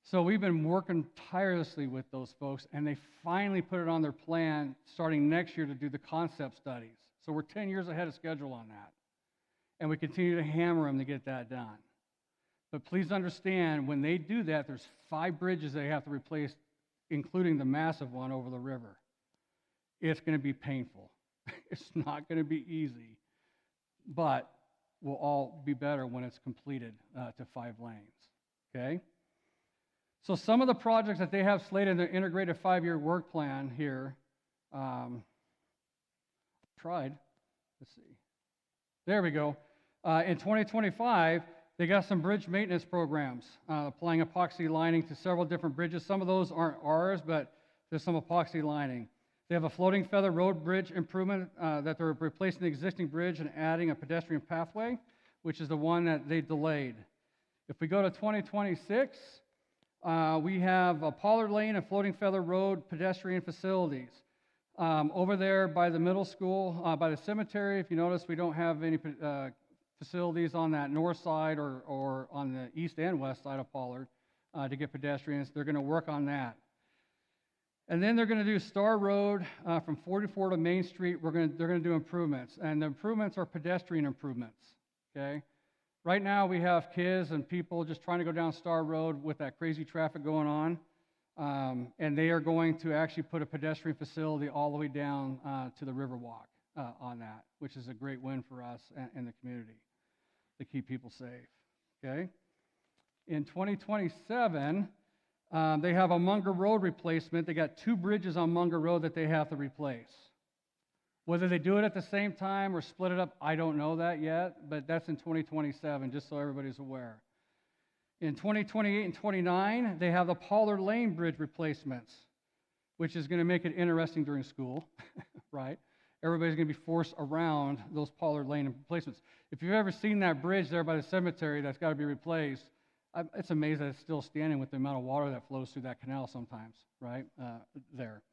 So we've been working tirelessly with those folks, and they finally put it on their plan starting next year to do the concept studies. So we're 10 years ahead of schedule on that. And we continue to hammer them to get that done. But please understand, when they do that, there's 5 bridges they have to replace, including the massive one over the river. It's going to be painful. It's not going to be easy. But we'll all be better when it's completed to 5 lanes. Okay? So some of the projects that they have slated in their integrated 5-year work plan here, let's see. There we go. In 2025, they got some bridge maintenance programs, applying epoxy lining to several different bridges. Some of those aren't ours, but there's some epoxy lining. They have a Floating Feather Road bridge improvement that they're replacing the existing bridge and adding a pedestrian pathway, which is the one that they delayed. If we go to 2026, we have a Pollard Lane and Floating Feather Road pedestrian facilities. Over there by the middle school, by the cemetery, if you notice, we don't have any facilities on that north side or on the east and west side of Pollard to get pedestrians. They're going to work on that. And then they're going to do Star Road from 44 to Main Street. They're going to do improvements. And the improvements are pedestrian improvements, okay? Right now, we have kids and people just trying to go down Star Road with that crazy traffic going on, and they are going to actually put a pedestrian facility all the way down to the Riverwalk on that, which is a great win for us and the community to keep people safe, okay? In 2027, they have a Munger Road replacement. They got 2 bridges on Munger Road that they have to replace. Whether they do it at the same time or split it up, I don't know that yet, but that's in 2027, just so everybody's aware. In 2028 and 29, they have the Pollard Lane Bridge replacements, which is going to make it interesting during school, right? Everybody's going to be forced around those Pollard Lane replacements. If you've ever seen that bridge there by the cemetery that's got to be replaced, it's amazing that it's still standing with the amount of water that flows through that canal sometimes, right, there.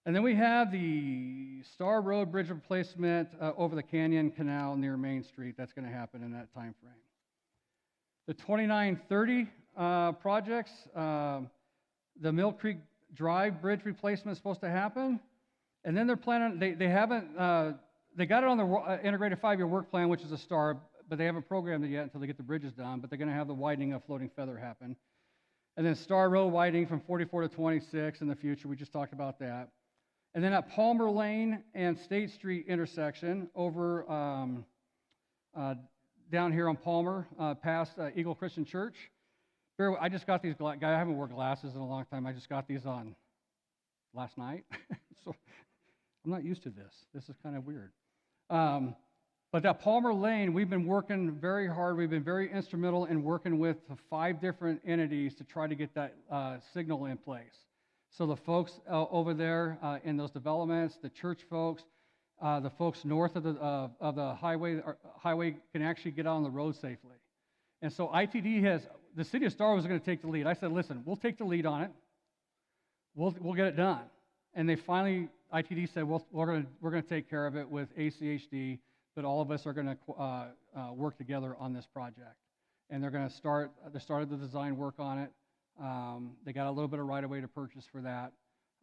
And then we have the Star Road Bridge replacement over the Canyon Canal near Main Street. That's going to happen in that time frame. The 2930 projects, the Mill Creek Drive Bridge replacement is supposed to happen. And then they're planning, they haven't, they got it on the integrated 5-year work plan, which is a start, but they haven't programmed it yet until they get the bridges done, but they're going to have the widening of Floating Feather happen. And then Star Road widening from 44 to 26 in the future. We just talked about that. And then at Palmer Lane and State Street intersection over down here on Palmer, past Eagle Christian Church. I just got these, I haven't worn glasses in a long time. I just got these on last night. So I'm not used to this. This is kind of weird. But that Palmer Lane, we've been working very hard. We've been very instrumental in working with 5 different entities to try to get that signal in place. So the folks over there in those developments, the church folks, the folks north of the highway can actually get out on the road safely. And so ITD the city of Star Wars is going to take the lead. I said, listen, we'll take the lead on it. We'll get it done. and they finally, ITD said, well, we're going to take care of it with ACHD, but all of us are going to work together on this project. And they're going to they started the design work on it. They got a little bit of right-of-way to purchase for that.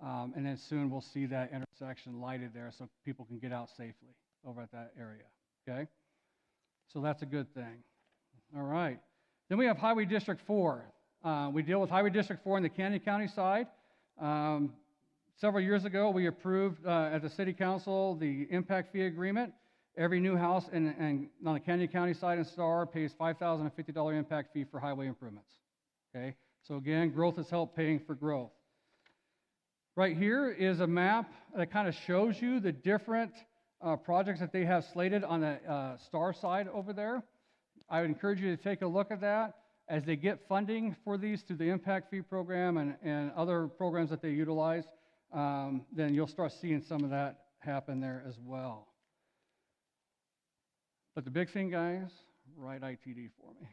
And then soon we'll see that intersection lighted there so people can get out safely over at that area, okay? So that's a good thing. All right. Then we have Highway District 4. We deal with Highway District 4 on the Canyon County side. Several years ago, we approved at the City Council the impact fee agreement. Every new house on the Canyon County side in Star pays $5,050 impact fee for highway improvements, okay? So again, growth has helped paying for growth. Right here is a map that kind of shows you the different projects that they have slated on the Star side over there. I would encourage you to take a look at that. As they get funding for these through the impact fee program and other programs that they utilize, then you'll start seeing some of that happen there as well. But the big thing, guys, write ITD for me.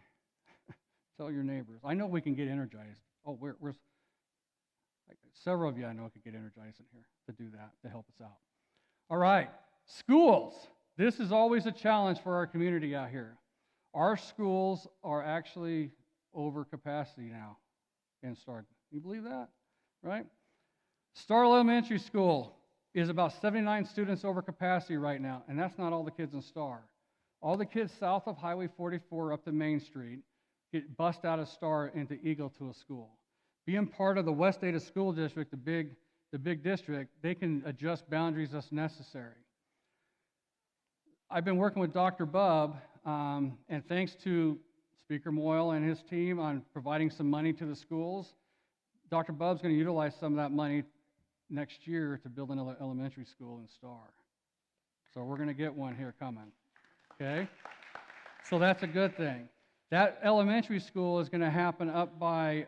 Tell your neighbors. I know we can get energized. Oh, where's several of you I know could get energized in here to do that, to help us out. All right, schools. This is always a challenge for our community out here. Our schools are actually over capacity now in Star. Can you believe that? Right? Star Elementary School is about 79 students over capacity right now, and that's not all the kids in Star. All the kids south of Highway 44 up to Main Street get bussed out of Star into Eagle to a school. Being part of the West Ada School District, the big district, they can adjust boundaries as necessary. I've been working with Dr. Bub, and thanks to Speaker Moyle and his team on providing some money to the schools, Dr. Bub's going to utilize some of that money next year to build another elementary school in Star. So we're going to get one here coming, okay? So that's a good thing. That elementary school is going to happen up by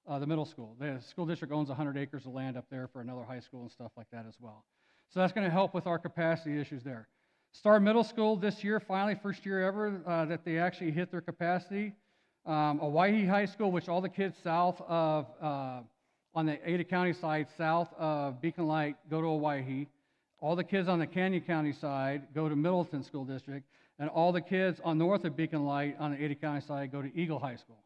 the middle school. The school district owns 100 acres of land up there for another high school and stuff like that as well. So that's going to help with our capacity issues there. Star Middle School this year, finally, first year ever that they actually hit their capacity. Owyhee High School, which all the kids south of, on the Ada County side, south of Beacon Light, go to Owyhee. All the kids on the Canyon County side go to Middleton School District. And all the kids on north of Beacon Light on the Ada County side go to Eagle High School.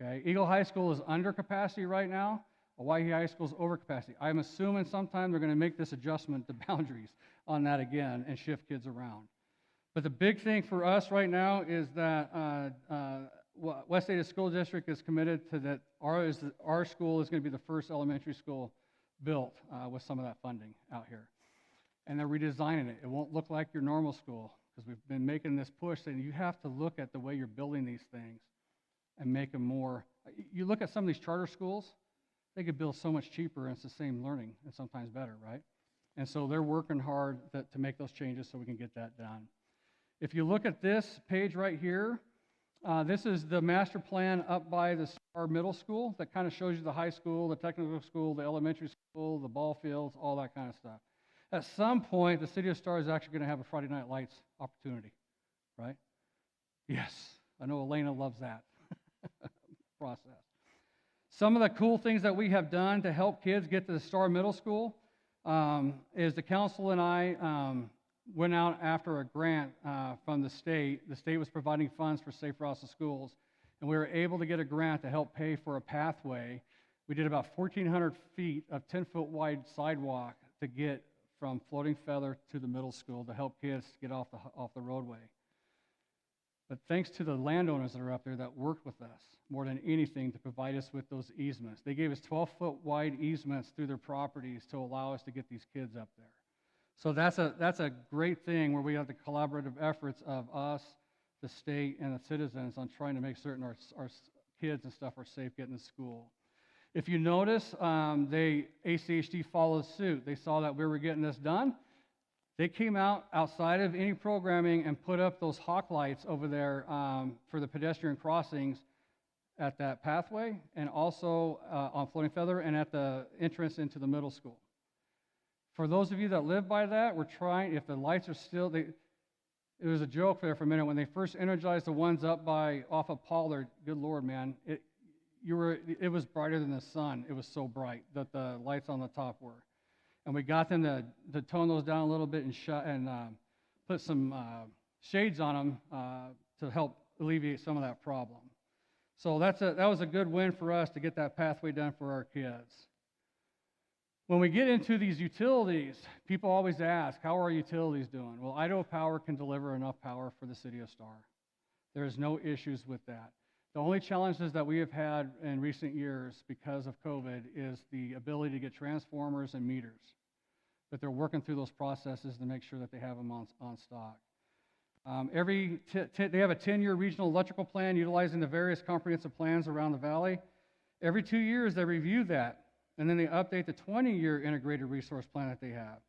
Okay, Eagle High School is under capacity right now. Owyhee High School is over capacity. I'm assuming sometime they're going to make this adjustment to boundaries on that again and shift kids around. But the big thing for us right now is that West Ada School District is committed to that our school is going to be the first elementary school built with some of that funding out here. And they're redesigning it. It won't look like your normal school because we've been making this push saying you have to look at the way you're building these things and make them more. You look at some of these charter schools, they could build so much cheaper and it's the same learning and sometimes better, right? And so they're working hard to make those changes so we can get that done. If you look at this page right here, this is the master plan up by the Star Middle School that kind of shows you the high school, the technical school, the elementary school, the ball fields, all that kind of stuff. At some point, the City of Star is actually going to have a Friday Night Lights opportunity, right? Yes, I know Elena loves that process. Some of the cool things that we have done to help kids get to the Star Middle School is the council and I went out after a grant from the state. The state was providing funds for safe routes to schools, and we were able to get a grant to help pay for a pathway. We did about 1,400 feet of 10-foot wide sidewalk to get from Floating Feather to the middle school to help kids get off the roadway. But thanks to the landowners that are up there that worked with us more than anything to provide us with those easements. They gave us 12-foot wide easements through their properties to allow us to get these kids up there. So that's a great thing where we have the collaborative efforts of us, the state, and the citizens on trying to make certain our kids and stuff are safe getting to school. If you notice, ACHD followed suit. They saw that we were getting this done. They came outside of any programming and put up those hawk lights over there for the pedestrian crossings at that pathway and also on Floating Feather and at the entrance into the middle school. For those of you that live by that, we're trying, if the lights are still, it was a joke there for a minute. When they first energized the ones up off of Pollard, good Lord, man, it was brighter than the sun. It was so bright that the lights on the top were. And we got them to tone those down a little bit and put some shades on them to help alleviate some of that problem. So that was a good win for us to get that pathway done for our kids. When we get into these utilities, people always ask, how are our utilities doing? Well, Idaho Power can deliver enough power for the city of Star. There's no issues with that. The only challenges that we have had in recent years because of COVID is the ability to get transformers and meters. But they're working through those processes to make sure that they have them on stock. They have a 10-year regional electrical plan utilizing the various comprehensive plans around the valley. Every 2 years, they review that, and then they update the 20-year integrated resource plan that they have.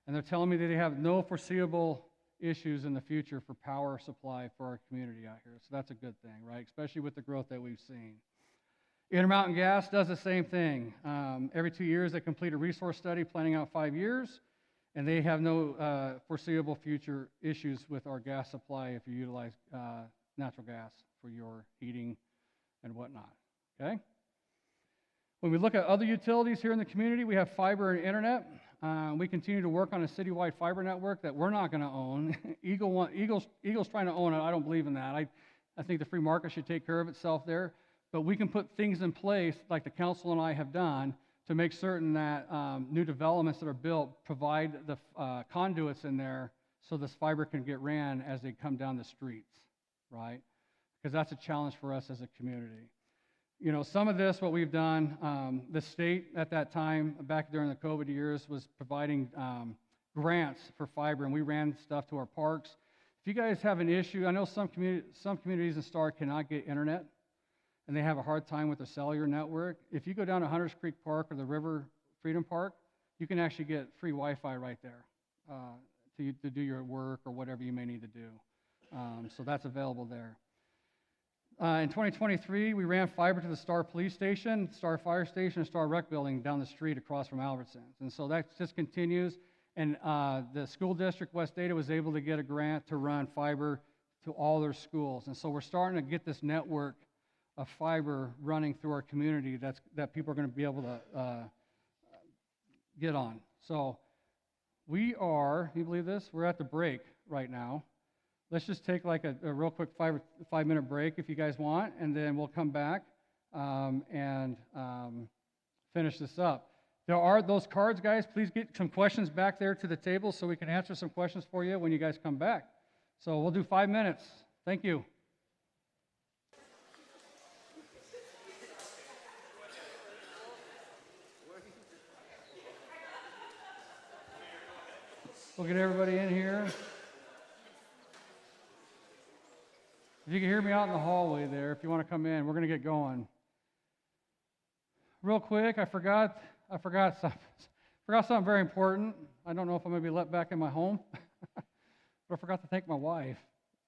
And they're telling me that they have no foreseeable issues in the future for power supply for our community out here. So that's a good thing, right? Especially with the growth that we've seen. Intermountain Gas does the same thing. Every 2 years, they complete a resource study planning out 5 years, and they have no foreseeable future issues with our gas supply if you utilize natural gas for your heating and whatnot, okay? When we look at other utilities here in the community, we have fiber and internet. We continue to work on a citywide fiber network that we're not going to own. Eagle's trying to own it. I don't believe in that. I think the free market should take care of itself there. But we can put things in place, like the council and I have done, to make certain that new developments that are built provide the conduits in there so this fiber can get ran as they come down the streets, right? Because that's a challenge for us as a community. You know, some of this, what we've done, the state at that time, back during the COVID years, was providing grants for fiber, and we ran stuff to our parks. If you guys have an issue, I know some communities in Star cannot get internet, and they have a hard time with the cellular network. If you go down to Hunters Creek Park or the River Freedom Park, you can actually get free Wi-Fi right there to do your work or whatever you may need to do. So that's available there. In 2023, we ran fiber to the Star Police Station, Star Fire Station, and Star Rec Building down the street across from Albertsons. And so that just continues. And the school district, West Ada, was able to get a grant to run fiber to all their schools. And so we're starting to get this network of fiber running through our community that people are going to be able to get on. So we are, can you believe this? We're at the break right now. Let's just take like a real quick 5-minute break if you guys want, and then we'll come back and finish this up. There are those cards, guys. Please get some questions back there to the table so we can answer some questions for you when you guys come back. So we'll do 5 minutes. Thank you. We'll get everybody in here. If you can hear me out in the hallway there, if you want to come in, we're going to get going. Real quick, I forgot something very important. I don't know if I'm going to be let back in my home, but I forgot to thank my wife,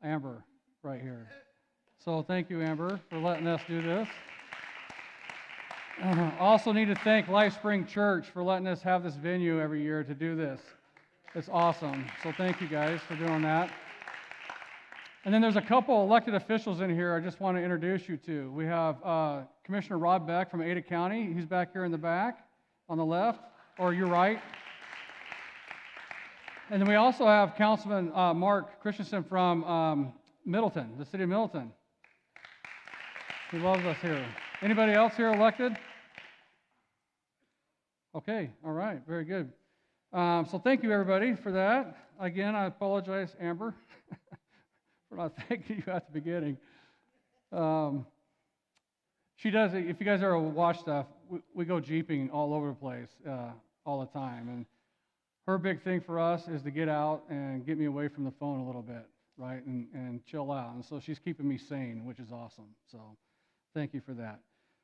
Amber, right here. So thank you, Amber, for letting us do this. Also need to thank LifeSpring Church for letting us have this venue every year to do this. It's awesome. So thank you guys for doing that. And then there's a couple elected officials in here I just want to introduce you to. We have Commissioner Rob Beck from Ada County. He's back here in the back on the left, or your right. And then we also have Councilman Mark Christensen from Middleton, the city of Middleton. He loves us here. Anybody else here elected? Okay, all right, very good. So thank you, everybody, for that. Again, I apologize, Amber, for not thanking you at the beginning. She does, if you guys ever watch stuff, we go jeeping all over the place all the time. And her big thing for us is to get out and get me away from the phone a little bit, right, and chill out. And so she's keeping me sane, which is awesome. So thank you for that.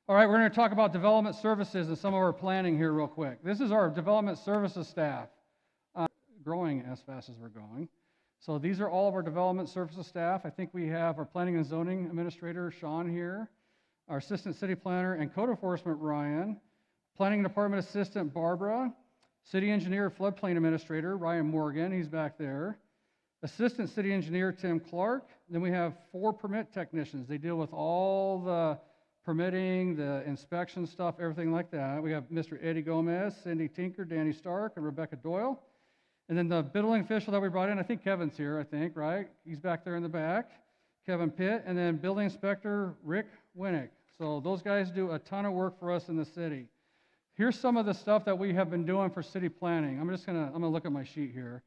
All right, we're going to talk about development services and some of our planning here real quick. This is our development services staff, growing as fast as we're going. So these are all of our development services staff. I think we have our planning and zoning administrator, Sean, here, our assistant city planner and code enforcement, Ryan, planning department assistant, Barbara, city engineer, floodplain administrator, Ryan Morgan, he's back there, assistant city engineer, Tim Clark. Then we have 4 permit technicians. They deal with all the permitting, the inspection stuff, everything like that. We have Mr. Eddie Gomez, Cindy Tinker, Danny Stark, and Rebecca Doyle. And then the billing official that we brought in, I think Kevin's here, I think, right? He's back there in the back, Kevin Pitt. And then building inspector Rick Winnick. So those guys do a ton of work for us in the city. Here's some of the stuff that we have been doing for city planning. I'm gonna look at my sheet here.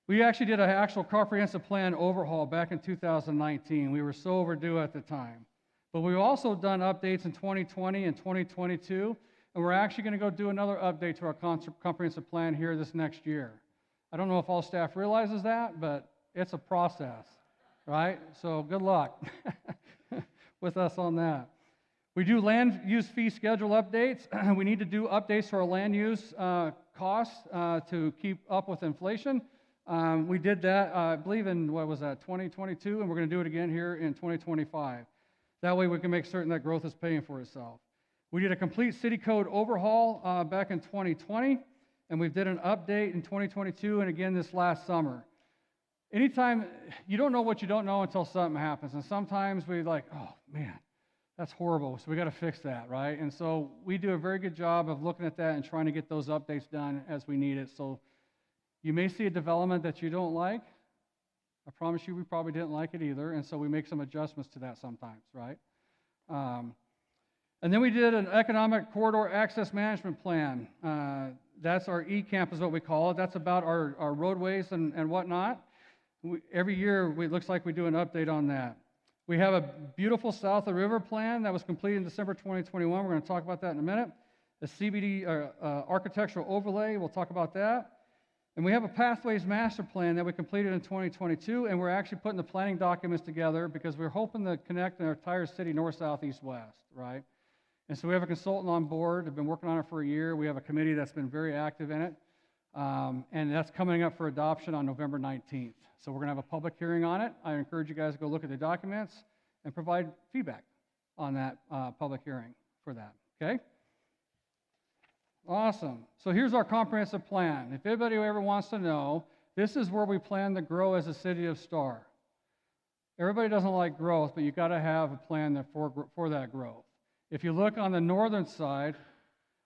We actually did an actual comprehensive plan overhaul back in 2019. We were so overdue at the time. But we've also done updates in 2020 and 2022, and we're actually going to go do another update to our comprehensive plan here this next year. I don't know if all staff realizes that, but it's a process, right? So good luck with us on that. We do land use fee schedule updates. We need to do updates to our land use costs to keep up with inflation. We did that, I believe, in, 2022, and we're going to do it again here in 2025. That way we can make certain that growth is paying for itself. We did a complete city code overhaul back in 2020, and we did an update in 2022 and again this last summer. Anytime, you don't know what you don't know until something happens, and sometimes we like, oh man, that's horrible, so we got to fix that, right? And so we do a very good job of looking at that and trying to get those updates done as we need it. So you may see a development that you don't like. I promise you we probably didn't like it either, and so we make some adjustments to that sometimes, right? And then we did an economic corridor access management plan. That's our E-Camp is what we call it. That's about our roadways and whatnot. Every year, it looks like we do an update on that. We have a beautiful South of the River plan that was completed in December 2021. We're going to talk about that in a minute. The CBD architectural overlay, we'll talk about that. And we have a Pathways Master Plan that we completed in 2022, and we're actually putting the planning documents together because we're hoping to connect our entire city north, south, east, west, right? And so we have a consultant on board. They've been working on it for a year. We have a committee that's been very active in it, and that's coming up for adoption on November 19th. So we're going to have a public hearing on it. I encourage you guys to go look at the documents and provide feedback on that public hearing for that, okay? Awesome. So here's our comprehensive plan. If anybody ever wants to know, this is where we plan to grow as a city of Star. Everybody doesn't like growth, but you got to have a plan for that growth. If you look on the northern side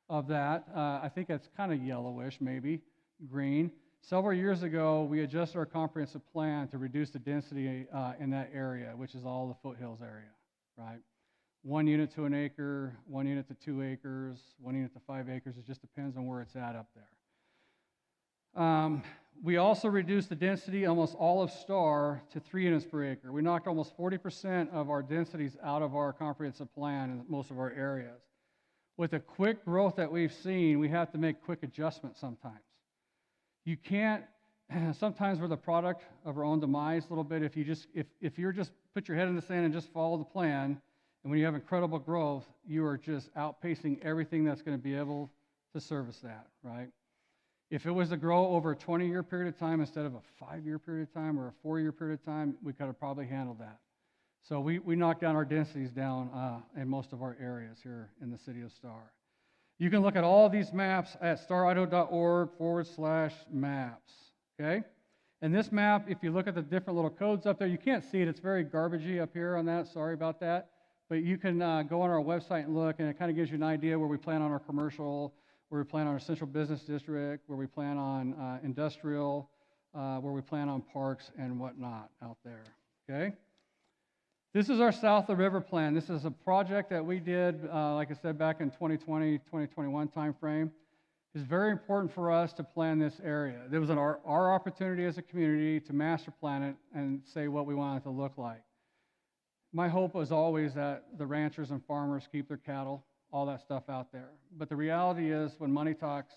of that, I think that's kind of yellowish, maybe green. Several years ago, we adjusted our comprehensive plan to reduce the density in that area, which is all the foothills area, right? 1 unit to an acre, 1 unit to 2 acres, 1 unit to 5 acres. It just depends on where it's at up there. We also reduced the density, almost all of Star, to 3 units per acre. We knocked almost 40% of our densities out of our comprehensive plan in most of our areas. With the quick growth that we've seen, we have to make quick adjustments sometimes. You can't, sometimes we're the product of our own demise a little bit. If you're just put your head in the sand and just follow the plan, and when you have incredible growth, you are just outpacing everything that's going to be able to service that, right? If it was to grow over a 20-year period of time instead of a 5-year period of time or a 4-year period of time, we could have probably handled that. So we knocked down our densities down in most of our areas here in the city of Star. You can look at all of these maps at staridaho.org/maps, okay? And this map, if you look at the different little codes up there, you can't see it. It's very garbagey up here on that. Sorry about that. But you can go on our website and look, and it kind of gives you an idea where we plan on our commercial, where we plan on our central business district, where we plan on industrial, where we plan on parks and whatnot out there, okay? This is our South of the River plan. This is a project that we did, like I said, back in 2020, 2021 timeframe. It's very important for us to plan this area. It was our opportunity as a community to master plan it and say what we want it to look like. My hope was always that the ranchers and farmers keep their cattle, all that stuff out there. But the reality is when money talks,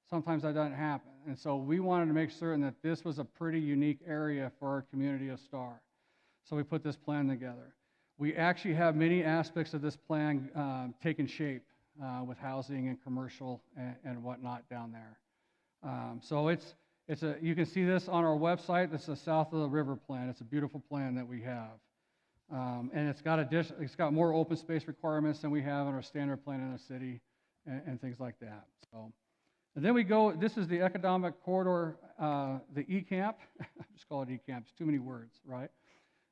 sometimes that doesn't happen. And so we wanted to make certain that this was a pretty unique area for our community of Star. So we put this plan together. We actually have many aspects of this plan taking shape with housing and commercial and whatnot down there. So you can see this on our website. This is a South of the River plan. It's a beautiful plan that we have. And it's got more open space requirements than we have in our standard plan in the city and things like that. So, and then we go, this is the economic corridor, the E-Camp. Just call it E-Camp. It's too many words, right?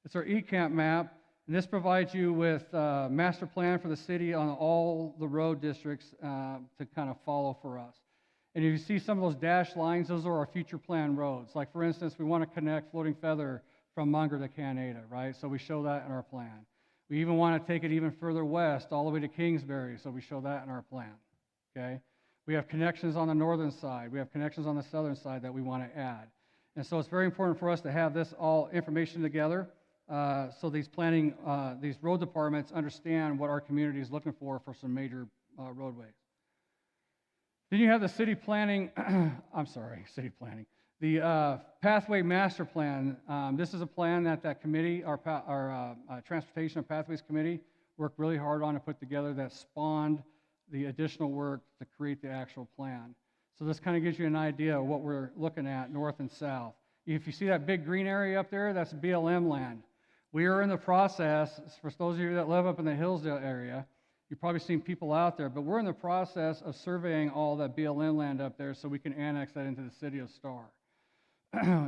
It's our E-Camp map. And this provides you with a master plan for the city on all the road districts to kind of follow for us. And if you see some of those dashed lines, those are our future plan roads. Like for instance, we want to connect Floating Feather from Munger to Canada, right? So we show that in our plan. We even want to take it even further west, all the way to Kingsbury, so we show that in our plan, okay? We have connections on the northern side. We have connections on the southern side that we want to add. And so it's very important for us to have this all information together so these road departments understand what our community is looking for some major roadways. Then you have the city planning, city planning. The Pathway Master Plan, this is a plan that committee, our Transportation and Pathways Committee, worked really hard on to put together that spawned the additional work to create the actual plan. So this kind of gives you an idea of what we're looking at north and south. If you see that big green area up there, that's BLM land. We are in the process, for those of you that live up in the Hillsdale area, you've probably seen people out there, but we're in the process of surveying all that BLM land up there so we can annex that into the city of Star.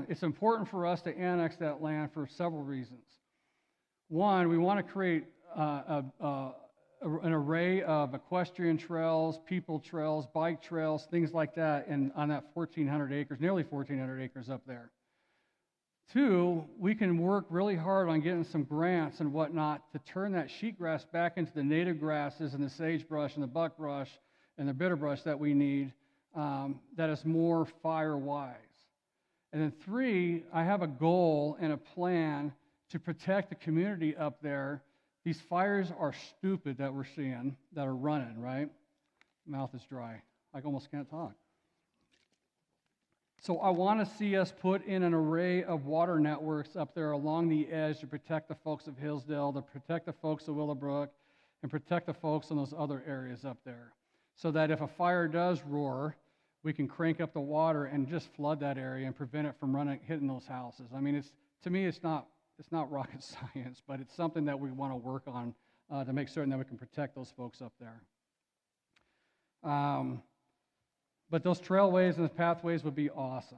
It's important for us to annex that land for several reasons. One, we want to create an array of equestrian trails, people trails, bike trails, things like that on that 1,400 acres, nearly 1,400 acres up there. Two, we can work really hard on getting some grants and whatnot to turn that sheetgrass back into the native grasses and the sagebrush and the buckbrush and the bitterbrush that we need that is more fire-wise. And then three, I have a goal and a plan to protect the community up there. These fires are stupid that we're seeing that are running, right? Mouth is dry. I almost can't talk. So I want to see us put in an array of water networks up there along the edge to protect the folks of Hillsdale, to protect the folks of Willowbrook, and protect the folks in those other areas up there. So that if a fire does roar, we can crank up the water and just flood that area and prevent it from hitting those houses. I mean, to me, it's not rocket science, but it's something that we want to work on to make certain that we can protect those folks up there. But those trailways and the pathways would be awesome.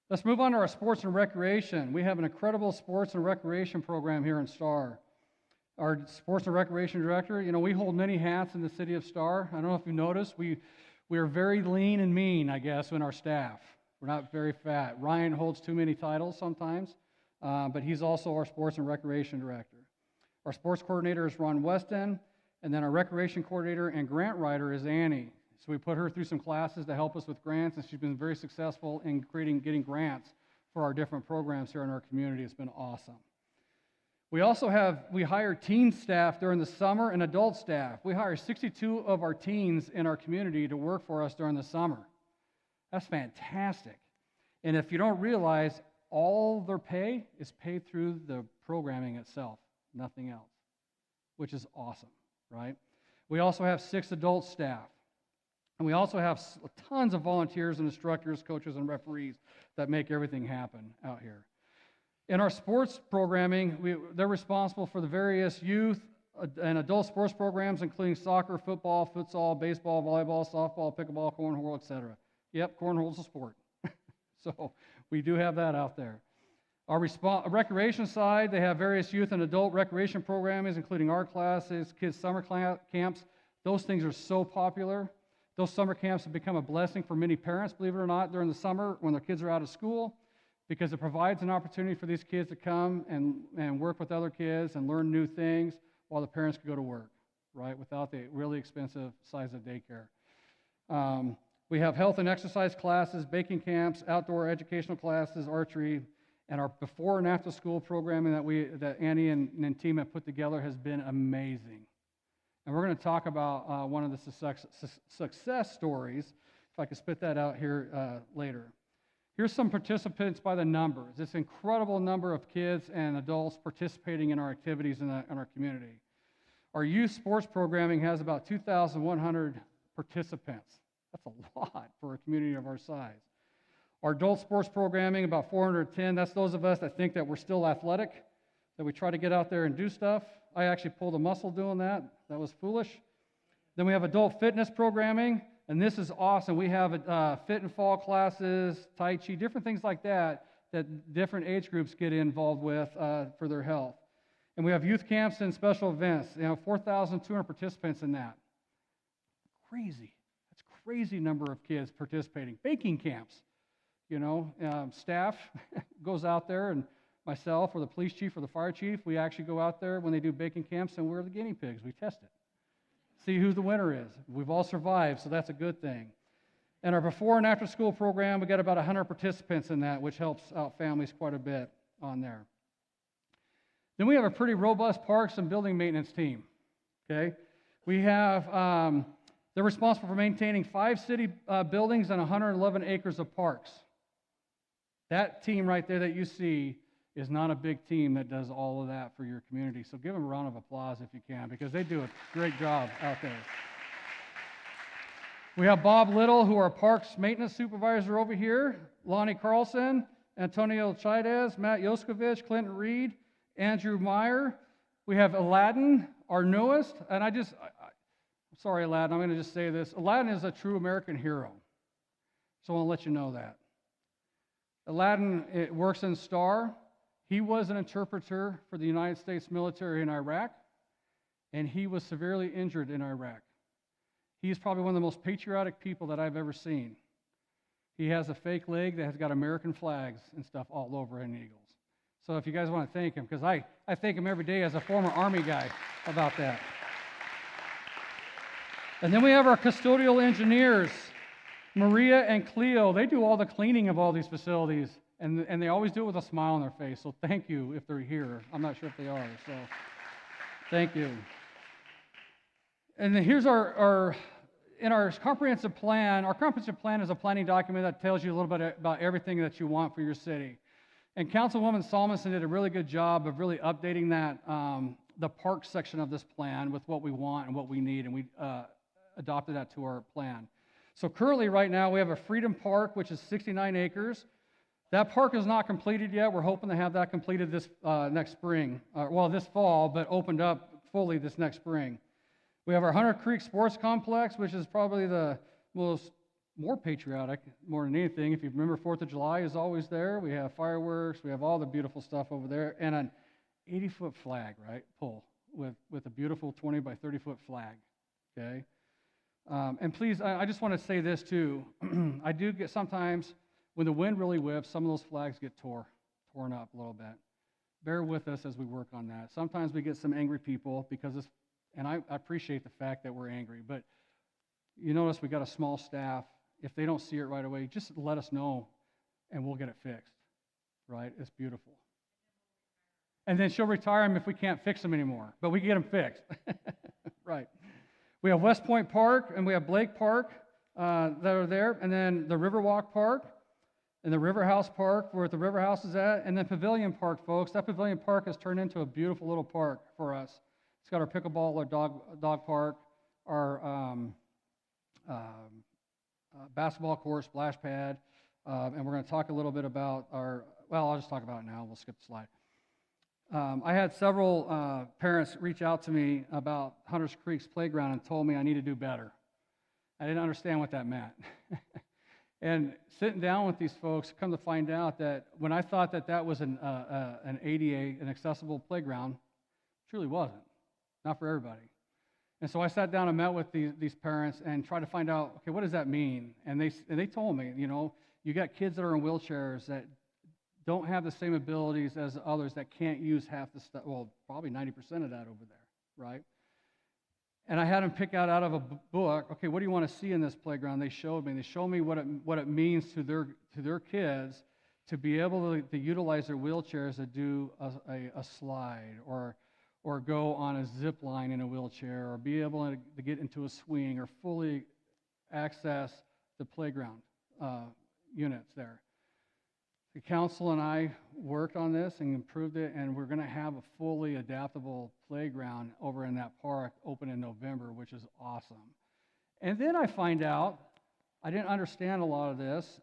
Let's move on to our sports and recreation. We have an incredible sports and recreation program here in Star. Our sports and recreation director, we hold many hats in the city of Star. I don't know if you noticed, we are very lean and mean, I guess, in our staff. We're not very fat. Ryan holds too many titles sometimes, but he's also our sports and recreation director. Our sports coordinator is Ron Weston, and then our recreation coordinator and grant writer is Annie. So we put her through some classes to help us with grants, and she's been very successful in getting grants for our different programs here in our community. It's been awesome. We hire teen staff during the summer and adult staff. We hire 62 of our teens in our community to work for us during the summer. That's fantastic. And if you don't realize, all their pay is paid through the programming itself, nothing else, which is awesome, right? We also have 6 adult staff. And we also have tons of volunteers and instructors, coaches, and referees that make everything happen out here. In our sports programming, they're responsible for the various youth and adult sports programs, including soccer, football, futsal, baseball, volleyball, softball, pickleball, cornhole, etc. Yep, cornhole's a sport. So we do have that out there. Our recreation side, they have various youth and adult recreation programming, including art classes, kids' summer camps. Those things are so popular. Those summer camps have become a blessing for many parents, believe it or not, during the summer when their kids are out of school, because it provides an opportunity for these kids to come and work with other kids and learn new things while the parents can go to work, right, without the really expensive size of daycare. We have health and exercise classes, baking camps, outdoor educational classes, archery, and our before and after school programming that Annie and team have put together has been amazing. And we're going to talk about one of the success stories, if I could spit that out here later. Here's some participants by the numbers. This incredible number of kids and adults participating in our activities in our community. Our youth sports programming has about 2,100 participants. That's a lot for a community of our size. Our adult sports programming, about 410. That's those of us that think that we're still athletic, that we try to get out there and do stuff. I actually pulled a muscle doing that. That was foolish. Then we have adult fitness programming, and this is awesome. We have fit and fall classes, Tai Chi, different things like that different age groups get involved with for their health. And we have youth camps and special events. 4,200 participants in that. Crazy. That's a crazy number of kids participating. Baking camps. Staff goes out there, and myself or the police chief or the fire chief, we actually go out there when they do baking camps, and we're the guinea pigs. We test it. See who the winner is. We've all survived, so that's a good thing. And our before and after school program, we got about 100 participants in that, which helps out families quite a bit on there. Then we have a pretty robust parks and building maintenance team. Okay, we have they're responsible for maintaining 5 city buildings and 111 acres of parks. That team right there that you see is not a big team that does all of that for your community. So give them a round of applause if you can, because they do a great job out there. We have Bob Little, who are parks maintenance supervisor over here, Lonnie Carlson, Antonio Chaidez, Matt Yoskovich, Clinton Reed, Andrew Meyer. We have Aladdin, our newest, and I'm sorry, Aladdin, I'm going to just say this. Aladdin is a true American hero. So I want to let you know that. Aladdin works in STAR. He was an interpreter for the United States military in Iraq, and he was severely injured in Iraq. He is probably one of the most patriotic people that I've ever seen. He has a fake leg that has got American flags and stuff all over it in Eagles. So if you guys want to thank him, because I thank him every day as a former Army guy about that. And then we have our custodial engineers, Maria and Cleo. They do all the cleaning of all these facilities, and they always do it with a smile on their face. So thank you if they're here. I'm not sure if they are, so thank you. And then here's our comprehensive plan. Our comprehensive plan is a planning document that tells you a little bit about everything that you want for your city. And Councilwoman Salmonson did a really good job of really updating that, the park section of this plan with what we want and what we need, and we adopted that to our plan. So currently, right now, we have a Freedom Park, which is 69 acres. That park is not completed yet. We're hoping to have that completed this next spring, this fall, but opened up fully this next spring. We have our Hunter Creek Sports Complex, which is probably the more patriotic, more than anything. If you remember, 4th of July is always there. We have fireworks. We have all the beautiful stuff over there. And an 80-foot flag, right, pole with a beautiful 20 by 30-foot flag, okay? And please, I just want to say this too. I do get sometimes, when the wind really whips, some of those flags get torn up a little bit. Bear with us as we work on that. Sometimes we get some angry people because it's, and I appreciate the fact that we're angry, but you notice we got a small staff. If they don't see it right away, just let us know and we'll get it fixed, right? It's beautiful. And then she'll retire them if we can't fix them anymore, but we can get them fixed, right? We have West Point Park and we have Blake Park that are there, and then the Riverwalk Park and the River House Park, where the River House is at, and then Pavilion Park, folks. That Pavilion Park has turned into a beautiful little park for us. It's got our pickleball, our dog park, our basketball court, splash pad, and we're going to talk a little bit about I'll just talk about it now. We'll skip the slide. I had several parents reach out to me about Hunters Creek's playground and told me I need to do better. I didn't understand what that meant. And sitting down with these folks, come to find out that when I thought that was an ADA, an accessible playground, it truly wasn't. Not for everybody. And so I sat down and met with these parents and tried to find out, okay, what does that mean? And they told me, you got kids that are in wheelchairs that don't have the same abilities as others that can't use half the stuff, probably 90% of that over there, right? And I had them pick out of a book, okay, what do you want to see in this playground? They showed me what it means to their kids to be able to utilize their wheelchairs to do a slide or go on a zip line in a wheelchair, or be able to get into a swing, or fully access the playground units there. The council and I worked on this and improved it, and we're going to have a fully adaptable playground over in that park open in November, which is awesome. And then I find out, I didn't understand a lot of this.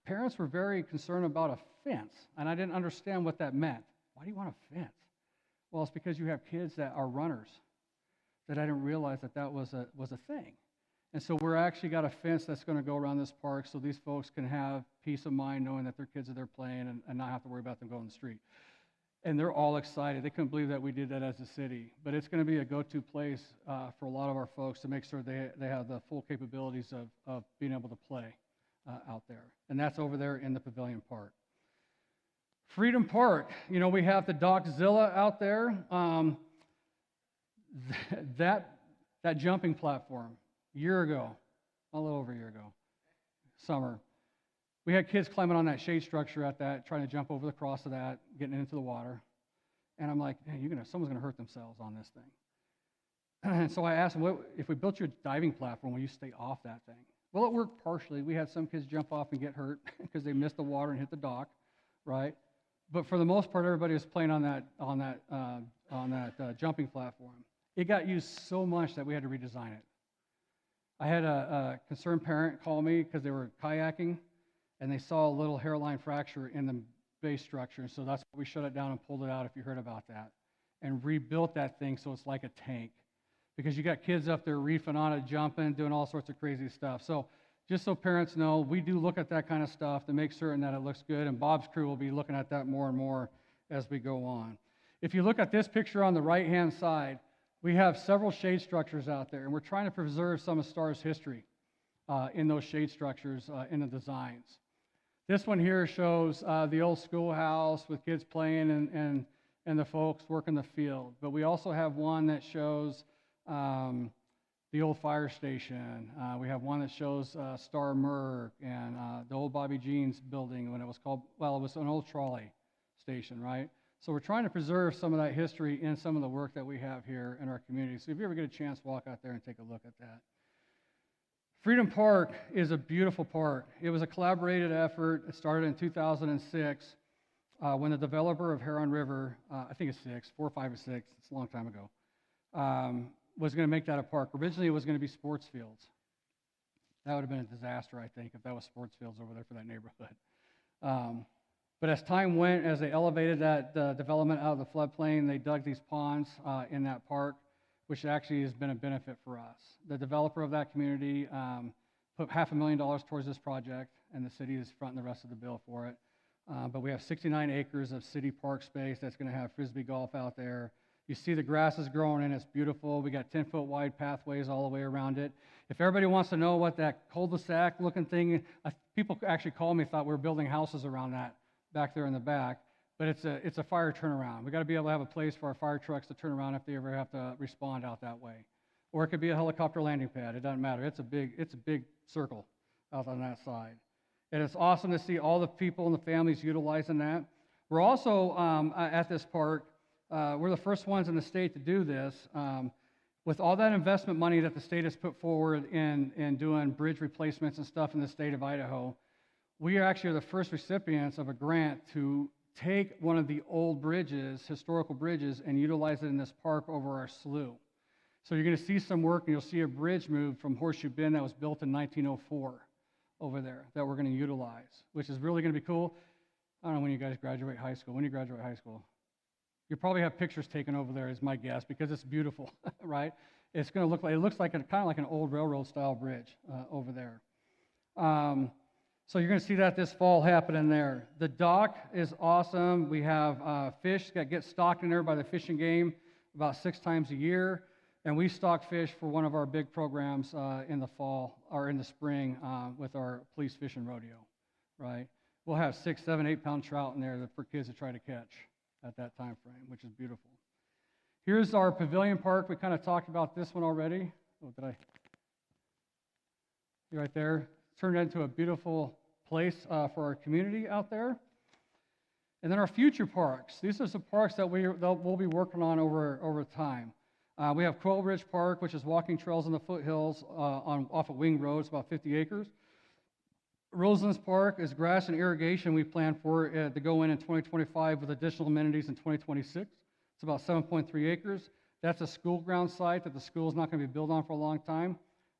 Parents were very concerned about a fence, and I didn't understand what that meant. Why do you want a fence? Well, it's because you have kids that are runners, that I didn't realize that was a thing. And so we're actually got a fence that's going to go around this park so these folks can have peace of mind knowing that their kids are there playing and not have to worry about them going in the street. And they're all excited. They couldn't believe that we did that as a city. But it's going to be a go-to place for a lot of our folks to make sure they have the full capabilities of being able to play out there. And that's over there in the Pavilion Park. Freedom Park, you know, we have the Dockzilla out there. That jumping platform, a year ago, a little over a year ago, summer, we had kids climbing on that shade structure at that, trying to jump over the cross of that, getting into the water. And I'm like, hey, someone's going to hurt themselves on this thing. And so I asked them, if we built you a diving platform, will you stay off that thing? Well, it worked partially. We had some kids jump off and get hurt because they missed the water and hit the dock, right? But for the most part, everybody was playing on that jumping platform. It got used so much that we had to redesign it. I had a concerned parent call me because they were kayaking, and they saw a little hairline fracture in the base structure. So that's why we shut it down and pulled it out, if you heard about that, and rebuilt that thing so it's like a tank. Because you got kids up there reefing on it, jumping, doing all sorts of crazy stuff. So just so parents know, we do look at that kind of stuff to make certain that it looks good, and Bob's crew will be looking at that more and more as we go on. If you look at this picture on the right-hand side, we have several shade structures out there, and we're trying to preserve some of Star's history in those shade structures in the designs. This one here shows the old schoolhouse with kids playing and the folks working the field. But we also have one that shows the old fire station. We have one that shows Star Merc and the old Bobby Jean's building when it was called, well, it was an old trolley station, right? So we're trying to preserve some of that history in some of the work that we have here in our community. So if you ever get a chance, walk out there and take a look at that. Freedom Park is a beautiful park. It was a collaborated effort. It started in 2006 when the developer of Heron River, I think it's 4, 5, or 6, it's a long time ago, was going to make that a park. Originally, it was going to be sports fields. That would have been a disaster, I think, if that was sports fields over there for that neighborhood. But as time went, as they elevated that development out of the floodplain, they dug these ponds in that park, which actually has been a benefit for us. The developer of that community put $500,000 towards this project, and the city is fronting the rest of the bill for it. But we have 69 acres of city park space that's going to have Frisbee golf out there. You see the grass is growing and it's beautiful. We got 10-foot wide pathways all the way around it. If everybody wants to know what that cul-de-sac looking thing, people actually called me, thought we were building houses around that back there in the back, but it's a fire turnaround. We got to be able to have a place for our fire trucks to turn around if they ever have to respond out that way. Or it could be a helicopter landing pad. It doesn't matter. It's a big circle out on that side. And it's awesome to see all the people and the families utilizing that. We're also at this park, we're the first ones in the state to do this. With all that investment money that the state has put forward in doing bridge replacements and stuff in the state of Idaho, we are actually the first recipients of a grant to take one of the old bridges, historical bridges, and utilize it in this park over our slough. So you're going to see some work, and you'll see a bridge move from Horseshoe Bend that was built in 1904 over there that we're going to utilize, which is really going to be cool. I don't know when you guys graduate high school. When do you graduate high school? You probably have pictures taken over there, is my guess, because it's beautiful, right? It's going to look like, it looks like kind of like an old railroad style bridge over there. So you're going to see that this fall happening there. The dock is awesome. We have fish that get stocked in there by the fishing game about 6 times a year. And we stock fish for one of our big programs in the fall or in the spring with our police fishing rodeo, right? We'll have 6, 7, 8 pound trout in there for kids to try to catch at that time frame, which is beautiful. Here's our pavilion park. We kind of talked about this one already. Oh, did I? You're right there. Turned into a beautiful place for our community out there. And then our future parks. These are some parks that we'll be working on over time. We have Quail Ridge Park, which is walking trails in the foothills off of Wing Road. It's about 50 acres. Roselands Park is grass and irrigation we plan for to go in 2025 with additional amenities in 2026. It's about 7.3 acres. That's a school ground site that the school is not going to be built on for a long time.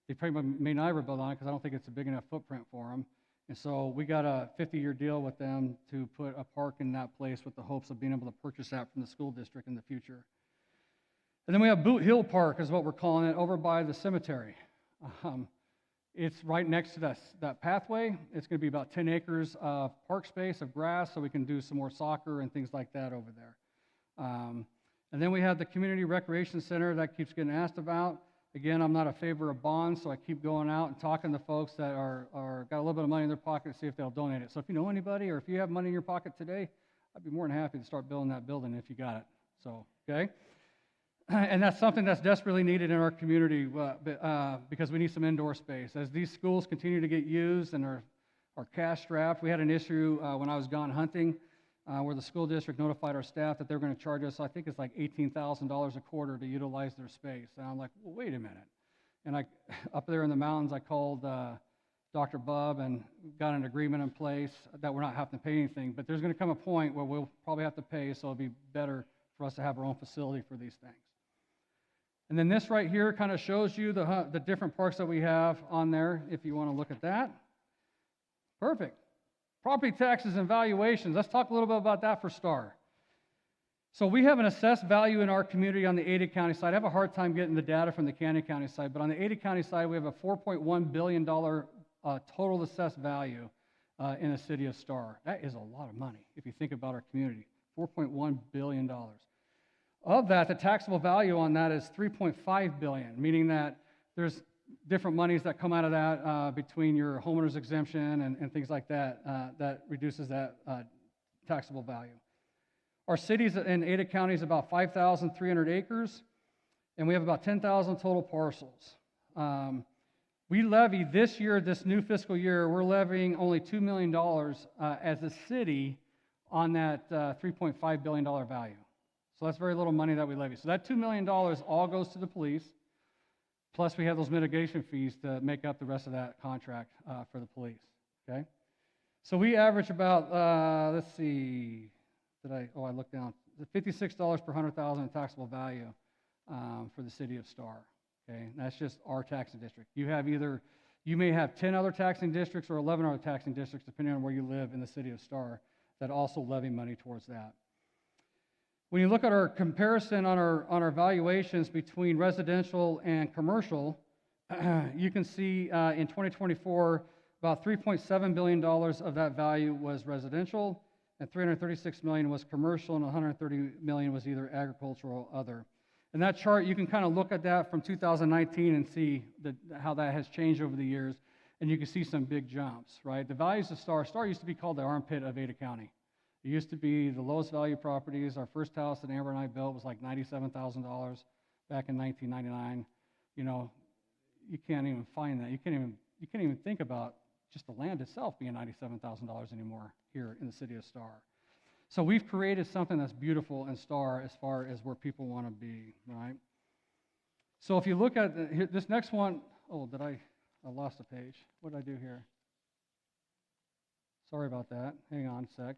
They probably may not ever build on it because I don't think it's a big enough footprint for them. And so we got a 50-year deal with them to put a park in that place with the hopes of being able to purchase that from the school district in the future. And then we have Boot Hill Park is what we're calling it, over by the cemetery. It's right next to that pathway. It's going to be about 10 acres of park space of grass, so we can do some more soccer and things like that over there. And then we have the Community Recreation Center that keeps getting asked about. Again, I'm not a favor of bonds, so I keep going out and talking to folks that are got a little bit of money in their pocket to see if they'll donate it. So if you know anybody or if you have money in your pocket today, I'd be more than happy to start building that building if you got it. So, okay? And that's something that's desperately needed in our community because we need some indoor space. As these schools continue to get used and are cash strapped, we had an issue when I was gone hunting where the school district notified our staff that they're going to charge us, I think it's like $18,000 a quarter to utilize their space. And I'm like, well, wait a minute. And up there in the mountains, I called Dr. Bub and got an agreement in place that we're not having to pay anything. But there's going to come a point where we'll probably have to pay, so it'll be better for us to have our own facility for these things. And then this right here kind of shows you the different parks that we have on there, if you want to look at that. Perfect. Property taxes and valuations. Let's talk a little bit about that for STAR. So we have an assessed value in our community on the Ada County side. I have a hard time getting the data from the Canyon County side, but on the Ada County side, we have a $4.1 billion total assessed value in the city of STAR. That is a lot of money if you think about our community, $4.1 billion. Of that, the taxable value on that is $3.5 billion, meaning that there's different monies that come out of that between your homeowner's exemption and things like that that reduces that taxable value. Our cities in Ada County is about 5,300 acres, and we have about 10,000 total parcels. We levy this year, this new fiscal year, we're levying only $2 million as a city on that $3.5 billion value. So that's very little money that we levy. So that $2 million all goes to the police. Plus, we have those mitigation fees to make up the rest of that contract for the police, okay? So we average about, let's see, I looked down, $56 per 100,000 in taxable value for the city of STAR, okay? And that's just our taxing district. You may have 10 other taxing districts or 11 other taxing districts, depending on where you live in the city of STAR, that also levy money towards that. When you look at our comparison on our valuations between residential and commercial, you can see in 2024, about $3.7 billion of that value was residential, and $336 million was commercial, and $130 million was either agricultural or other. And that chart, you can kind of look at that from 2019 and see how that has changed over the years, and you can see some big jumps, right? The values of STAR used to be called the armpit of Ada County. It used to be the lowest value properties. Our first house that Amber and I built was like $97,000 back in 1999. You know, you can't even find that. You can't even think about just the land itself being $97,000 anymore here in the city of STAR. So we've created something that's beautiful in STAR as far as where people want to be, right? So if you look at this next one, I lost a page. What did I do here? Sorry about that. Hang on a sec.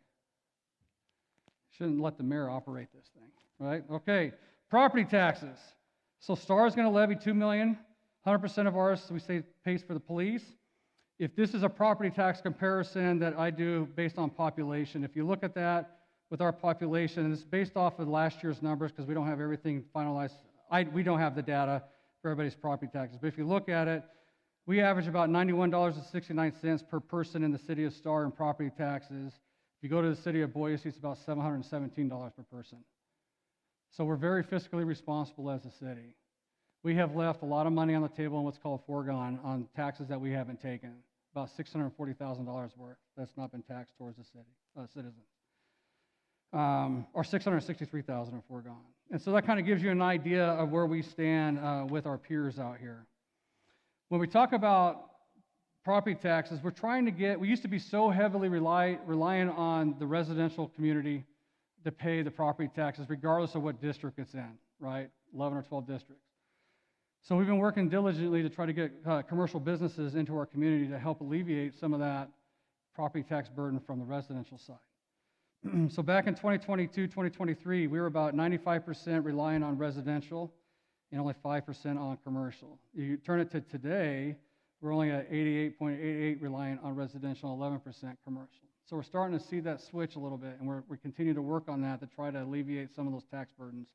Shouldn't let the mayor operate this thing, right? Okay, property taxes. So STAR is going to levy $2 million. 100% of ours, we say, pays for the police. If this is a property tax comparison that I do based on population, if you look at that with our population, and it's based off of last year's numbers because we don't have everything finalized. We don't have the data for everybody's property taxes. But if you look at it, we average about $91.69 per person in the city of STAR in property taxes. If you go to the city of Boise, it's about $717 per person. So we're very fiscally responsible as a city. We have left a lot of money on the table in what's called foregone on taxes that we haven't taken, about $640,000 worth that's not been taxed towards the city, citizens. Or $663,000 in foregone. And so that kind of gives you an idea of where we stand with our peers out here. When we talk about property taxes, we used to be so heavily reliant on the residential community to pay the property taxes, regardless of what district it's in, right? 11 or 12 districts. So we've been working diligently to try to get commercial businesses into our community to help alleviate some of that property tax burden from the residential side. So back in 2022, 2023, we were about 95% reliant on residential and only 5% on commercial. You turn it to today, we're only at 88.88 reliant on residential, 11% commercial. So we're starting to see that switch a little bit, and we continue to work on that to try to alleviate some of those tax burdens.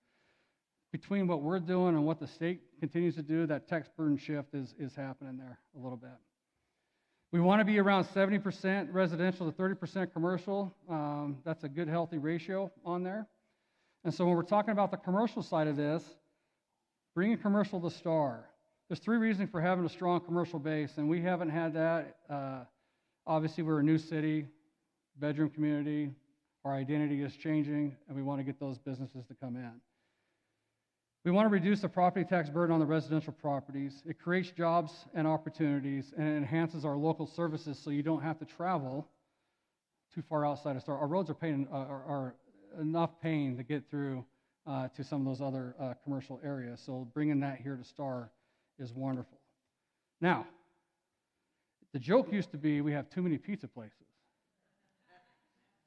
Between what we're doing and what the state continues to do, that tax burden shift is happening there a little bit. We want to be around 70% residential to 30% commercial. That's a good, healthy ratio on there. And so when we're talking about the commercial side of this, bringing commercial to Star. There's 3 reasons for having a strong commercial base, and we haven't had that. Obviously, we're a new city, bedroom community. Our identity is changing, and we want to get those businesses to come in. We want to reduce the property tax burden on the residential properties. It creates jobs and opportunities, and it enhances our local services so you don't have to travel too far outside of Star. Our roads are enough pain to get through to some of those other commercial areas. So bringing that here to Star is wonderful. Now, the joke used to be we have too many pizza places.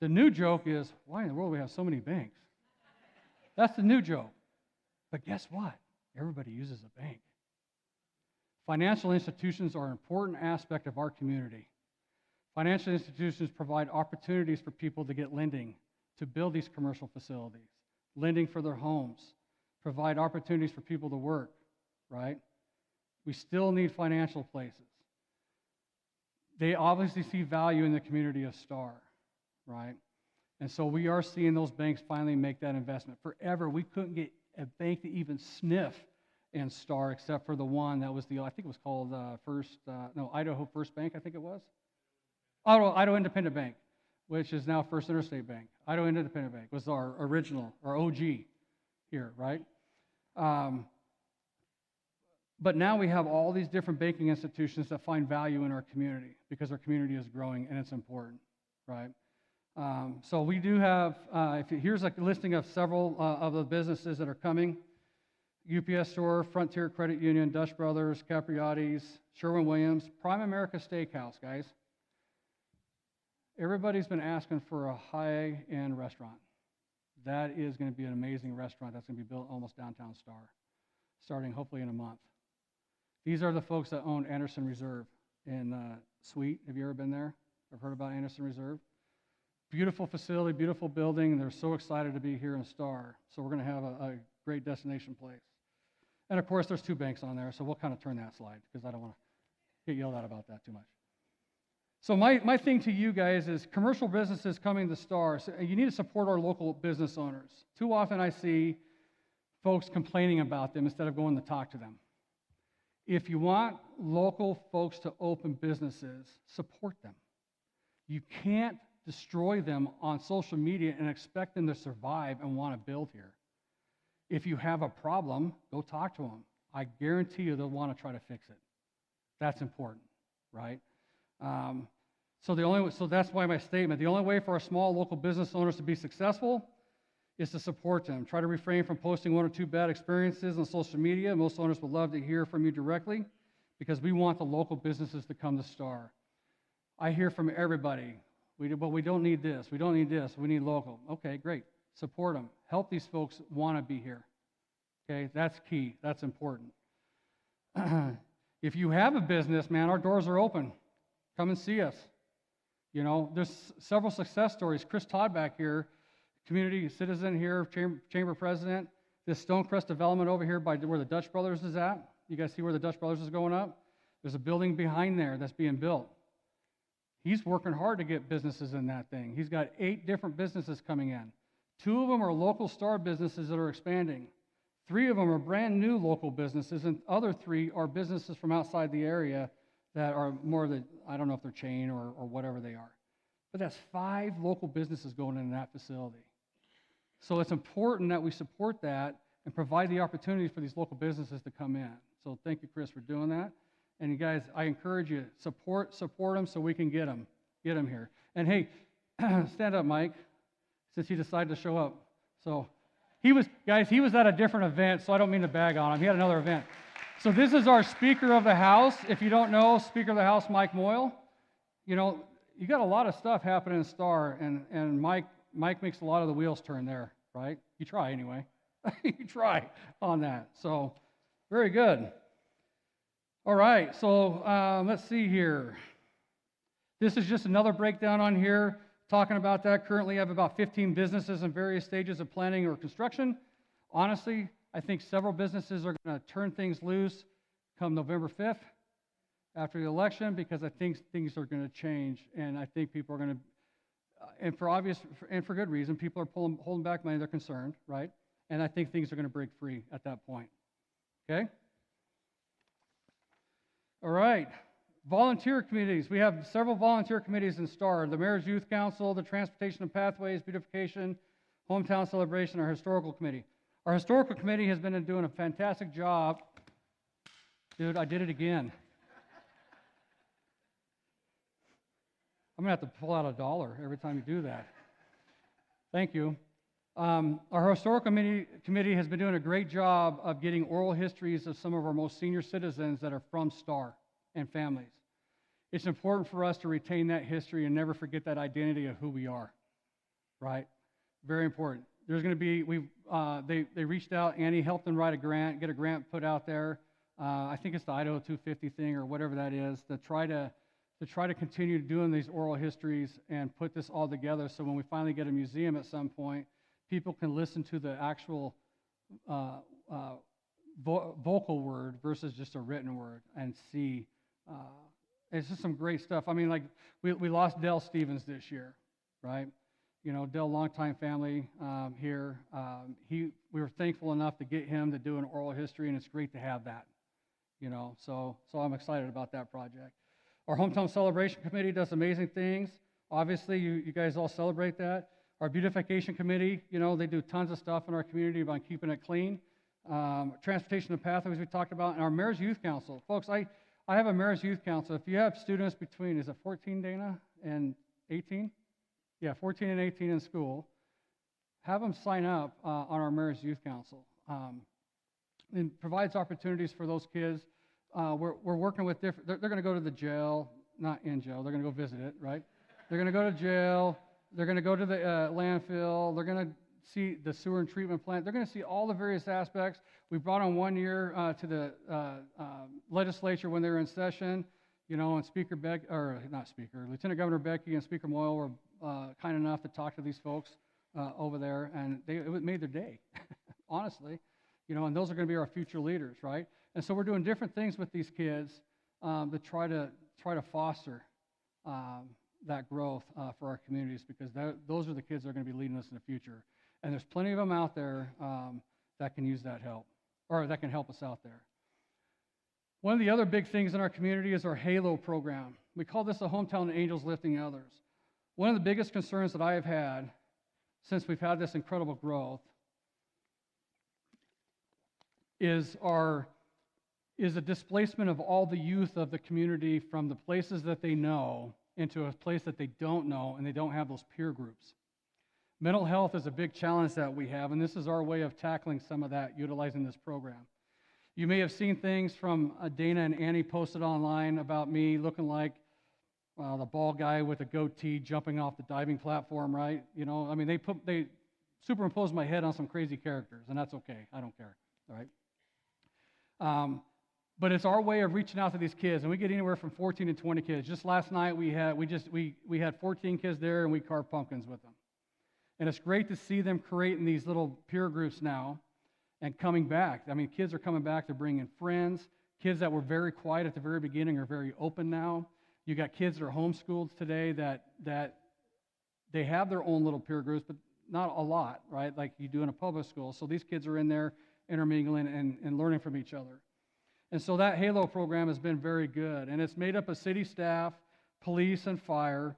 The new joke is, why in the world do we have so many banks? That's the new joke. But guess what? Everybody uses a bank. Financial institutions are an important aspect of our community. Financial institutions provide opportunities for people to get lending, to build these commercial facilities, lending for their homes, provide opportunities for people to work, right? We still need financial places. They obviously see value in the community of Star, right? And so we are seeing those banks finally make that investment. Forever, we couldn't get a bank to even sniff in Star except for the one that was I think it was called Idaho First Bank, I think it was. Idaho Independent Bank, which is now First Interstate Bank. Idaho Independent Bank was our original, our OG here, right? But now we have all these different banking institutions that find value in our community because our community is growing and it's important, right? So we do have, here's a listing of several of the businesses that are coming. UPS Store, Frontier Credit Union, Dutch Brothers, Capriati's, Sherwin-Williams, Prime America Steakhouse, guys. Everybody's been asking for a high-end restaurant. That is going to be an amazing restaurant that's going to be built almost downtown Star, starting hopefully in a month. These are the folks that own Anderson Reserve in Sweet. Have you ever been there? I've heard about Anderson Reserve. Beautiful facility, beautiful building. They're so excited to be here in Star. So we're going to have a great destination place. And of course, there's 2 banks on there, so we'll kind of turn that slide because I don't want to get yelled at about that too much. So my thing to you guys is commercial businesses coming to Star. So you need to support our local business owners. Too often I see folks complaining about them instead of going to talk to them. If you want local folks to open businesses, support them. You can't destroy them on social media and expect them to survive and want to build here. If you have a problem, go talk to them. I guarantee you they'll want to try to fix it. That's important, right? So that's why my statement, the only way for our small local business owners to be successful is to support them. Try to refrain from posting 1 or 2 bad experiences on social media. Most owners would love to hear from you directly because we want the local businesses to come to Star. I hear from everybody, but we don't need this, we don't need this, we need local. Okay, great. Support them. Help these folks want to be here. Okay, that's key. That's important. If you have a business, man, our doors are open. Come and see us. You know, there's several success stories. Chris Todd back here, community citizen here, chamber president. This Stonecrest development over here by where the Dutch Brothers is at. You guys see where the Dutch Brothers is going up? There's a building behind there that's being built. He's working hard to get businesses in that thing. He's got 8 different businesses coming in. 2 of them are local Star businesses that are expanding. 3 of them are brand new local businesses, and other 3 are businesses from outside the area that are more the, I don't know if they're chain or whatever they are. But that's 5 local businesses going into that facility. So it's important that we support that and provide the opportunities for these local businesses to come in. So thank you, Chris, for doing that. And you guys, I encourage you, support them so we can get them here. And hey, stand up, Mike, since he decided to show up. So he was at a different event, so I don't mean to bag on him. He had another event. So this is our Speaker of the House. If you don't know, Speaker of the House, Mike Moyle. You know, you got a lot of stuff happening in Star, and Mike makes a lot of the wheels turn there, right? You try anyway. You try on that. So very good. All right, so let's see here. This is just another breakdown on here, talking about that. Currently, I have about 15 businesses in various stages of planning or construction. Honestly, I think several businesses are going to turn things loose come November 5th after the election because I think things are going to change, and I think people are going to, and for good reason. People are holding back money. They're concerned, right? And I think things are going to break free at that point. Okay? All right. Volunteer committees. We have several volunteer committees in STAR. The Mayor's Youth Council, the Transportation and Pathways, Beautification, Hometown Celebration, our Historical Committee. Our Historical Committee has been doing a fantastic job. Dude, I did it again. I'm going to have to pull out $1 every time you do that. Thank you. Our Historical Committee has been doing a great job of getting oral histories of some of our most senior citizens that are from STAR and families. It's important for us to retain that history and never forget that identity of who we are, right? Very important. There's going to be, they reached out, Annie helped them write a grant, get a grant put out there. I think it's the Idaho 250 thing or whatever that is, to try to continue doing these oral histories and put this all together so when we finally get a museum at some point, people can listen to the actual vocal word versus just a written word and see. It's just some great stuff. I mean, like, we lost Dell Stevens this year, right? You know, Dell, longtime family here. We were thankful enough to get him to do an oral history, and it's great to have that, you know. So I'm excited about that project. Our Hometown Celebration Committee does amazing things. Obviously, you guys all celebrate that. Our Beautification Committee, you know, they do tons of stuff in our community about keeping it clean. Transportation and Pathways we talked about, and our Mayor's Youth Council. Folks, I have a Mayor's Youth Council. If you have students between, is it 14, Dana, and 18? Yeah, 14 and 18 in school. Have them sign up on our Mayor's Youth Council. It provides opportunities for those kids. We're working with different, they're going to go to the jail, not in jail, they're going to go visit it, right? They're going to go to jail, they're going to go to the landfill, they're going to see the sewer and treatment plant, they're going to see all the various aspects. We brought them 1 year to the legislature when they were in session, you know, and Lieutenant Governor Becky and Speaker Moyle were kind enough to talk to these folks over there, and it made their day, honestly. You know, and those are going to be our future leaders, right? And so we're doing different things with these kids to try to foster that growth for our communities, because those are the kids that are going to be leading us in the future. And there's plenty of them out there that can use that help, or that can help us out there. One of the other big things in our community is our HALO program. We call this the Hometown Angels Lifting Others. One of the biggest concerns that I have had since we've had this incredible growth is the displacement of all the youth of the community from the places that they know into a place that they don't know, and they don't have those peer groups. Mental health is a big challenge that we have, and this is our way of tackling some of that, utilizing this program. You may have seen things from Dana and Annie posted online about me looking like the bald guy with a goatee jumping off the diving platform, right? You know, I mean, they superimposed my head on some crazy characters, and that's okay. I don't care, all right? But it's our way of reaching out to these kids, and we get anywhere from 14 to 20 kids. Just last night we had 14 kids there, and we carved pumpkins with them. And it's great to see them creating these little peer groups now and coming back. I mean, kids are coming back. They're bringing friends. Kids that were very quiet at the very beginning are very open now. You got kids that are homeschooled today that they have their own little peer groups, but not a lot, right? Like you do in a public school. So these kids are in there intermingling and learning from each other. And so that HALO program has been very good. And it's made up of city staff, police, and fire.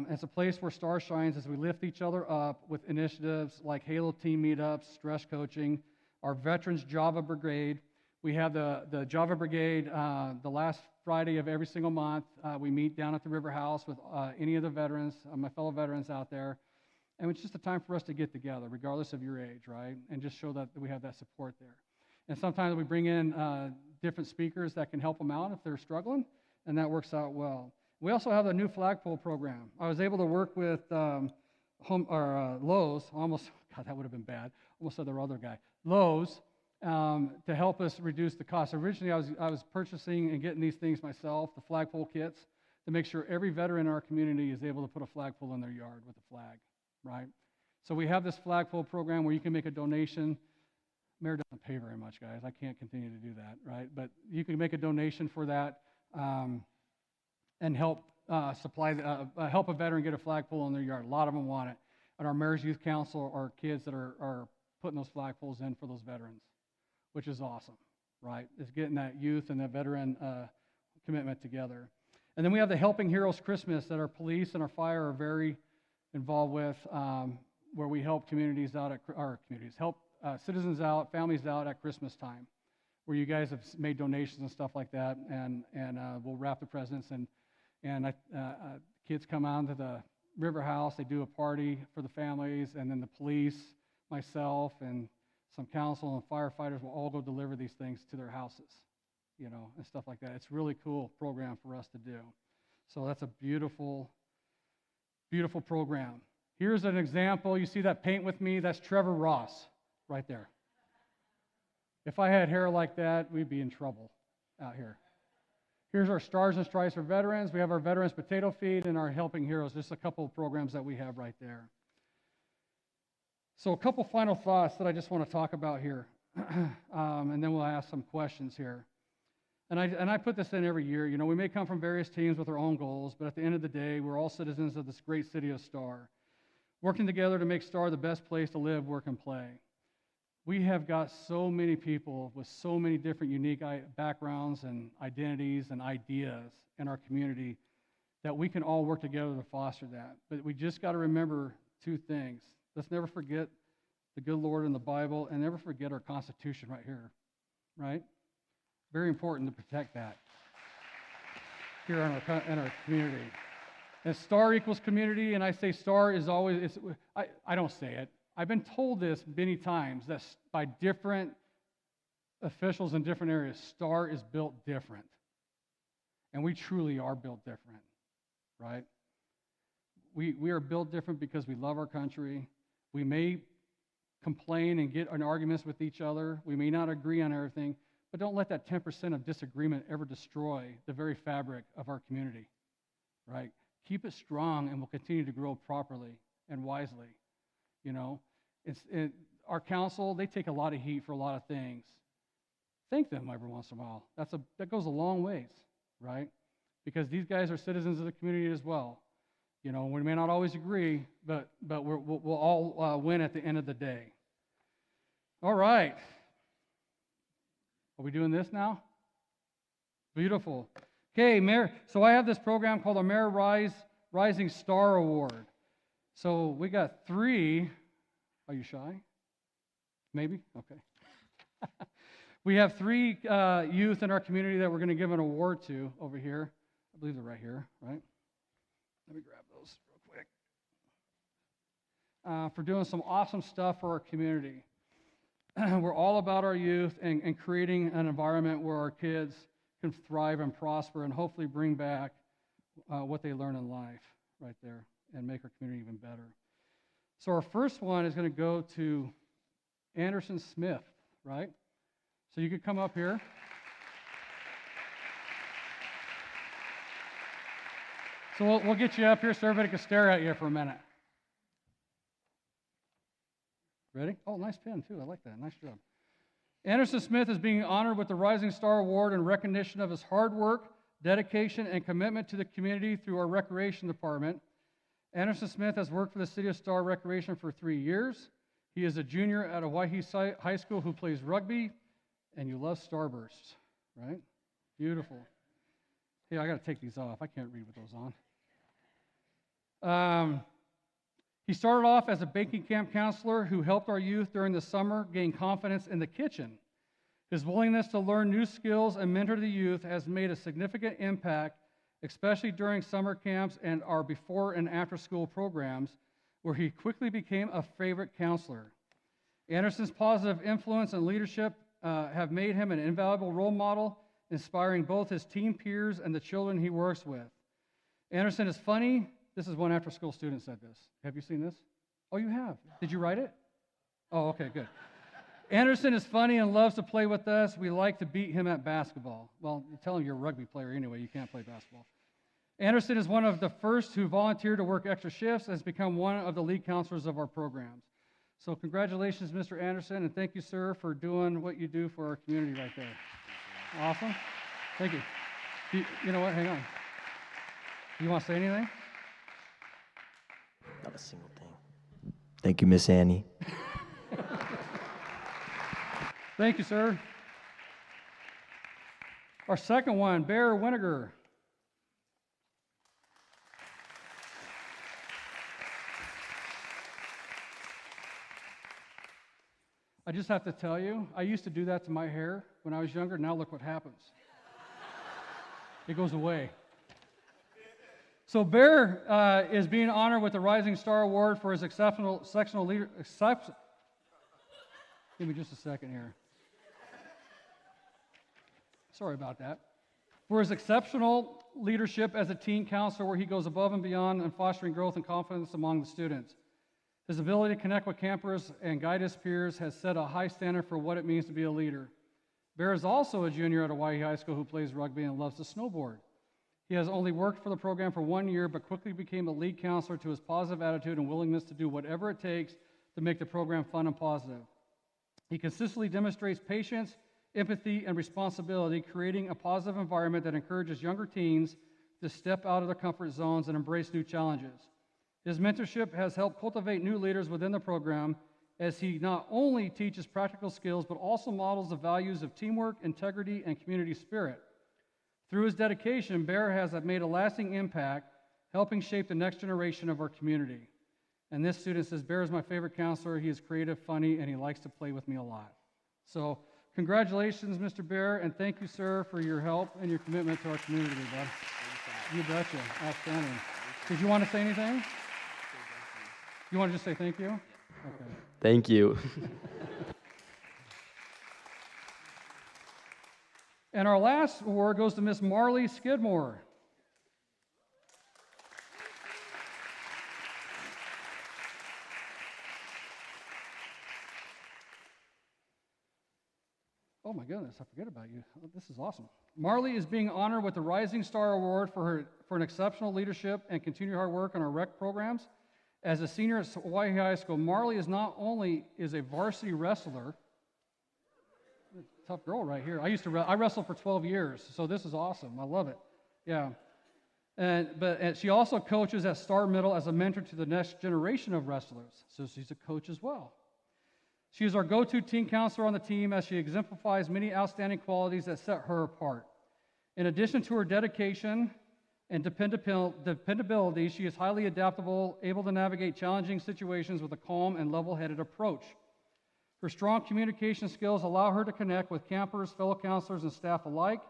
It's a place where Star shines as we lift each other up with initiatives like HALO team meetups, stress coaching, our Veterans Java Brigade. We have the Java Brigade the last Friday of every single month. We meet down at the River House with any of the veterans, my fellow veterans out there. And it's just a time for us to get together, regardless of your age, right? And just show that we have that support there. And sometimes we bring in different speakers that can help them out if they're struggling, and that works out well. We also have a new flagpole program. I was able to work with Lowe's. God, that would have been bad. Almost said the other guy. Lowe's to help us reduce the cost. Originally, I was purchasing and getting these things myself, the flagpole kits, to make sure every veteran in our community is able to put a flagpole in their yard with a flag, right? So we have this flagpole program where you can make a donation. Mayor doesn't pay very much, guys. I can't continue to do that, right? But you can make a donation for that and help help a veteran get a flagpole in their yard. A lot of them want it. And our Mayor's Youth Council are kids that are putting those flagpoles in for those veterans, which is awesome, right? It's getting that youth and that veteran commitment together. And then we have the Helping Heroes Christmas that our police and our fire are very involved with, where we help help citizens out, families out at Christmas time, where you guys have made donations and stuff like that, and we'll wrap the presents, and kids come out to the River House, they do a party for the families, and then the police, myself, and some council and firefighters will all go deliver these things to their houses, and stuff like that. It's a really cool program for us to do. So that's a beautiful, beautiful program. Here's an example. You see that paint with me? That's Trevor Ross right there. If I had hair like that, we'd be in trouble out here. Here's our Stars and Stripes for veterans. We have our Veterans Potato Feed and our Helping Heroes. Just a couple of programs that we have right there. So a couple final thoughts that I just want to talk about here, and then we'll ask some questions here. And I put this in every year. We may come from various teams with our own goals, but at the end of the day, we're all citizens of this great city of Star, working together to make Star the best place to live, work, and play. We have got so many people with so many different unique backgrounds and identities and ideas in our community that we can all work together to foster that. But we just got to remember two things. Let's never forget the good Lord in the Bible, and never forget our Constitution right here, right? Very important to protect that here in our community. And Star equals community, and I say Star is always, I don't say it. I've been told this many times, that by different officials in different areas, Star is built different. And we truly are built different, right? We are built different because we love our country. We may complain and get in arguments with each other. We may not agree on everything, but don't let that 10% of disagreement ever destroy the very fabric of our community, right? Keep it strong, and we'll continue to grow properly and wisely. Our council, they take a lot of heat for a lot of things. Thank them every once in a while. That goes a long ways, right? Because these guys are citizens of the community as well. We may not always agree, but we'll all win at the end of the day. All right. Are we doing this now? Beautiful. Okay, Mayor. So I have this program called the Mayor Rising Star Award. So we got 3. Are you shy? Maybe? Okay. We have 3 youth in our community that we're going to give an award to over here. I believe they're right here, right? Let me grab those real quick. For doing some awesome stuff for our community. We're all about our youth and creating an environment where our kids can thrive and prosper and hopefully bring back what they learn in life right there and make our community even better. So our first one is going to go to Anderson Smith, right? So you could come up here. So we'll get you up here so everybody can stare at you for a minute. Ready? Oh, nice pen, too. I like that. Nice job. Anderson Smith is being honored with the Rising Star Award in recognition of his hard work, dedication, and commitment to the community through our Recreation Department. Anderson Smith has worked for the City of Star Recreation for 3 years. He is a junior at a Waihee High School who plays rugby, and you love Starbursts, right? Beautiful. Hey, I got to take these off. I can't read with those on. He started off as a baking camp counselor who helped our youth during the summer gain confidence in the kitchen. His willingness to learn new skills and mentor the youth has made a significant impact, especially during summer camps and our before and after school programs, where he quickly became a favorite counselor. Anderson's positive influence and leadership have made him an invaluable role model, inspiring both his team peers and the children he works with. Anderson is funny. This is one after-school student said this. Have you seen this? Oh, you have. Did you write it? Oh, okay, good. Anderson is funny and loves to play with us. We like to beat him at basketball. Well, you tell him you're a rugby player anyway. You can't play basketball. Anderson is one of the first who volunteered to work extra shifts and has become one of the lead counselors of our programs. So congratulations, Mr. Anderson, and thank you, sir, for doing what you do for our community right there. Awesome. Thank you. You know what? Hang on. You want to say anything? Not a single thing. Thank you, Miss Annie. Thank you, sir. Our second one, Bear Winiger. I just have to tell you, I used to do that to my hair when I was younger. Now look what happens. It goes away. So Bear is being honored with the Rising Star Award for his exceptional sectional leader. Give me just a second here. Sorry about that. For his exceptional leadership as a teen counselor, where he goes above and beyond in fostering growth and confidence among the students. His ability to connect with campers and guide his peers has set a high standard for what it means to be a leader. Bear is also a junior at Hawaii High School who plays rugby and loves to snowboard. He has only worked for the program for 1 year, but quickly became a lead counselor to his positive attitude and willingness to do whatever it takes to make the program fun and positive. He consistently demonstrates patience, empathy, and responsibility, creating a positive environment that encourages younger teens to step out of their comfort zones and embrace new challenges. His mentorship has helped cultivate new leaders within the program, as he not only teaches practical skills, but also models the values of teamwork, integrity, and community spirit. Through his dedication, Bear has made a lasting impact, helping shape the next generation of our community. And this student says, Bear is my favorite counselor. He is creative, funny, and he likes to play with me a lot. So congratulations, Mr. Bear, and thank you, sir, for your help and your commitment to our community, bud. You betcha. Outstanding. Did you want to say anything? You want to just say thank you? Okay. Thank you. And our last award goes to Miss Marley Skidmore. Oh my goodness, I forget about you. This is awesome. Marley is being honored with the Rising Star Award for an exceptional leadership and continued hard work on our rec programs. As a senior at Hawaii High School, Marley is not only a varsity wrestler, tough girl right here. I wrestled for 12 years, so this is awesome. I love it. Yeah. But she also coaches at Star Middle as a mentor to the next generation of wrestlers, so she's a coach as well. She is our go-to teen counselor on the team, as she exemplifies many outstanding qualities that set her apart. In addition to her dedication and dependability, she is highly adaptable, able to navigate challenging situations with a calm and level-headed approach. Her strong communication skills allow her to connect with campers, fellow counselors, and staff alike,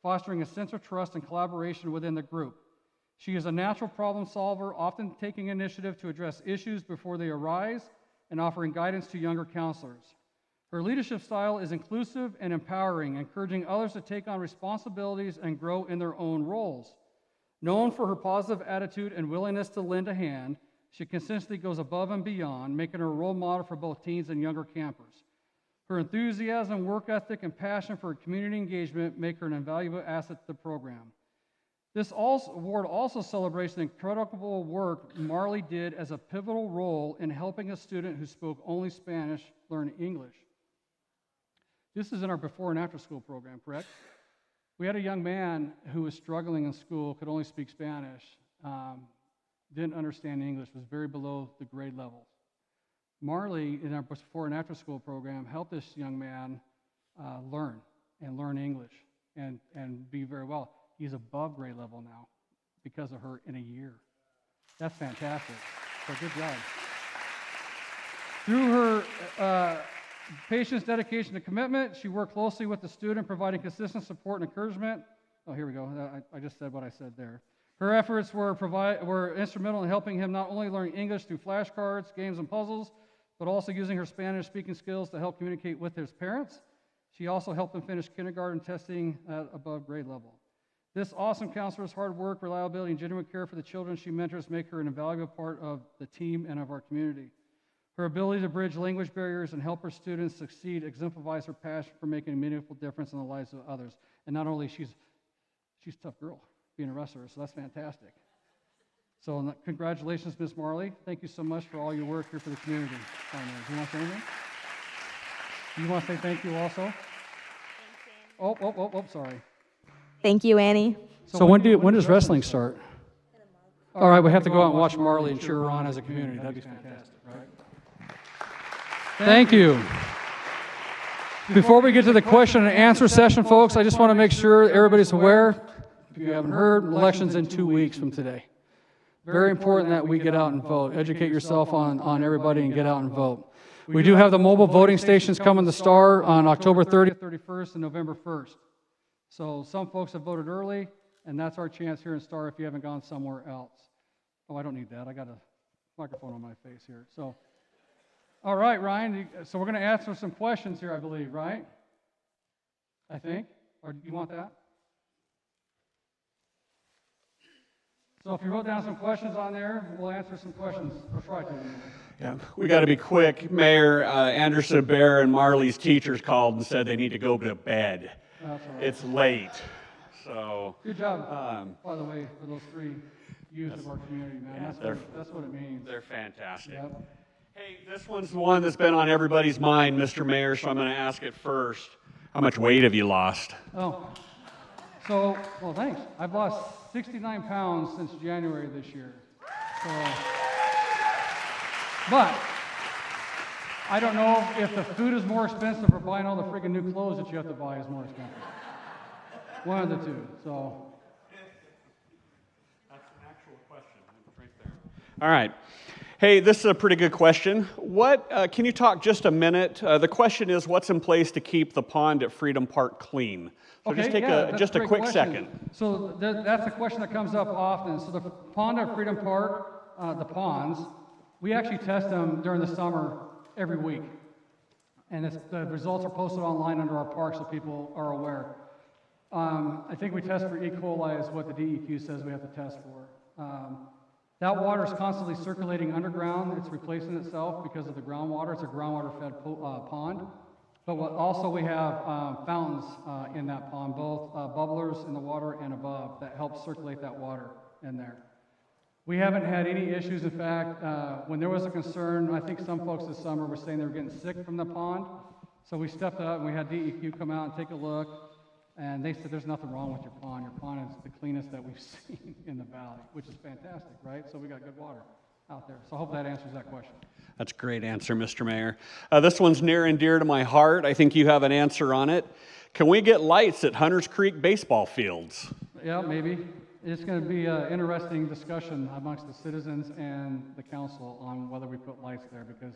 fostering a sense of trust and collaboration within the group. She is a natural problem solver, often taking initiative to address issues before they arise and offering guidance to younger counselors. Her leadership style is inclusive and empowering, encouraging others to take on responsibilities and grow in their own roles. Known for her positive attitude and willingness to lend a hand, she consistently goes above and beyond, making her a role model for both teens and younger campers. Her enthusiasm, work ethic, and passion for community engagement make her an invaluable asset to the program. This award also celebrates the incredible work Marley did as a pivotal role in helping a student who spoke only Spanish learn English. This is in our before and after school program, correct? We had a young man who was struggling in school, could only speak Spanish, didn't understand English, was very below the grade level. Marley, in our before and after school program, helped this young man learn English and be very well. He's above grade level now because of her in a year. That's fantastic. So good job. Through her patience, dedication, and commitment, she worked closely with the student, providing consistent support and encouragement. Oh, here we go. I just said what I said there. Her efforts were instrumental in helping him not only learn English through flashcards, games, and puzzles, but also using her Spanish-speaking skills to help communicate with his parents. She also helped him finish kindergarten testing at above grade level. This awesome counselor's hard work, reliability, and genuine care for the children she mentors make her an invaluable part of the team and of our community. Her ability to bridge language barriers and help her students succeed exemplifies her passion for making a meaningful difference in the lives of others. And not only she's a tough girl being a wrestler, so that's fantastic. So congratulations, Ms. Marley. Thank you so much for all your work here for the community. Do you want to say anything? Do you want to say thank you also? Oh, sorry. Thank you, Annie. So when does wrestling start? All right, we have to go out and watch Marley and cheer her on as a community. That'd be fantastic, right? Thank you. Before we get to the question and answer session, folks, I just want to make sure everybody's aware, if you haven't heard, election's in 2 weeks from today. Very important that we get out and vote. Educate yourself on everybody and get out and vote. We do have the mobile voting stations coming to STAR on October 30th, 31st, and November 1st. So some folks have voted early, and that's our chance here in STAR if you haven't gone somewhere else. Oh, I don't need that. I got a microphone on my face here. So, all right, Ryan. So we're going to answer some questions here, I believe, right? I think. Or do you want that? So if you wrote down some questions on there, we'll answer some questions. We'll try to. Yeah, we got to be quick. Mayor Anderson Bear and Marley's teachers called and said they need to go to bed. That's all right. It's late. So Good job, by the way, for those 3 youth of our community, man. Yeah, That's what it means. they're fantastic. Yep. Hey, this one's the one that's been on everybody's mind, Mr. Mayor, so I'm going to ask it first. How much weight have you lost? Oh, so, well, thanks. I've lost 69 pounds since January this year. So, but I don't know if the food is more expensive or buying all the freaking new clothes that you have to buy is more expensive. One of the two. So. That's an actual question right there. All right. Hey, this is a pretty good question. What can you talk just a minute? The question is, what's in place to keep the pond at Freedom Park clean? So Okay, just take yeah, that's a great quick question. second. So that's a question that comes up often. So the pond at Freedom Park, the ponds, we actually test them during the summer every week. And the results are posted online under our park so people are aware. I think we test for E. coli is what the DEQ says we have to test for. That water is constantly circulating underground. It's replacing itself because of the groundwater. It's a groundwater-fed pond. But also we have fountains in that pond, both bubblers in the water and above, that help circulate that water in there. We haven't had any issues. In fact, when there was a concern, I think some folks this summer were saying they were getting sick from the pond. So we stepped up and we had DEQ come out and take a look. And they said, there's nothing wrong with your pond. Your pond is the cleanest that we've seen in the valley, which is fantastic, right? So we got good water out there. So I hope that answers that question. That's a great answer, Mr. Mayor. This one's near and dear to my heart. I think you have an answer on it. Can we get lights at Hunters Creek baseball fields? Yeah, maybe. It's going to be an interesting discussion amongst the citizens and the council on whether we put lights there, because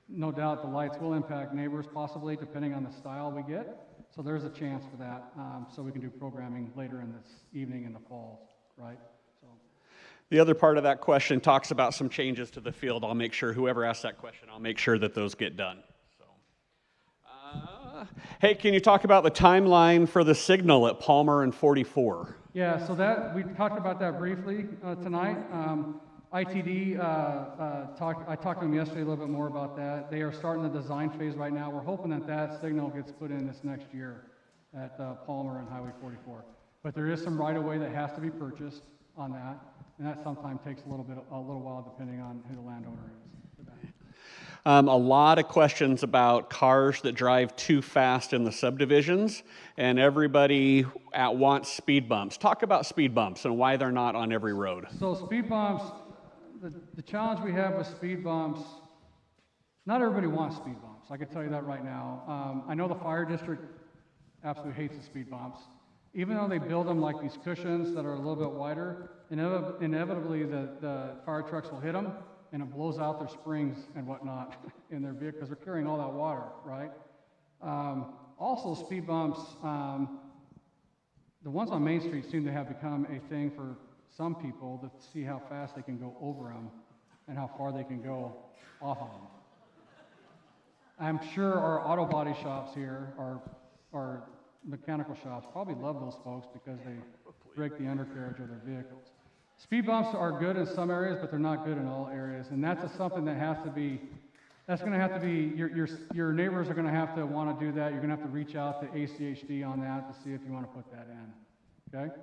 no doubt the lights will impact neighbors possibly, depending on the style we get. So there's a chance for that, so we can do programming later in this evening in the fall, right? So. The other part of that question talks about some changes to the field. I'll make sure, whoever asked that question, I'll make sure that those get done. So, hey, can you talk about the timeline for the signal at Palmer and 44? Yeah, so that we talked about that briefly tonight. ITD, I talked to them yesterday a little bit more about that. They are starting the design phase right now. We're hoping that that signal gets put in this next year at Palmer and Highway 44. But there is some right-of-way that has to be purchased on that, and that sometimes takes a little while depending on who the landowner is. A lot of questions about cars that drive too fast in the subdivisions, and everybody wants speed bumps. Talk about speed bumps and why they're not on every road. So speed bumps, the challenge we have with speed bumps, not everybody wants speed bumps. I can tell you that right now. I know the fire district absolutely hates the speed bumps. Even though they build them like these cushions that are a little bit wider, inevitably the fire trucks will hit them, and it blows out their springs and whatnot in their vehicle because they're carrying all that water, right? Also, speed bumps, the ones on Main Street seem to have become a thing for some people to see how fast they can go over them and how far they can go off of them. I'm sure our auto body shops here, our mechanical shops, probably love those folks because they break the undercarriage of their vehicles. Speed bumps are good in some areas, but they're not good in all areas, and that's something that has to be, that's going to have to be, your neighbors are going to have to want to do that. You're going to have to reach out to ACHD on that to see if you want to put that in, okay?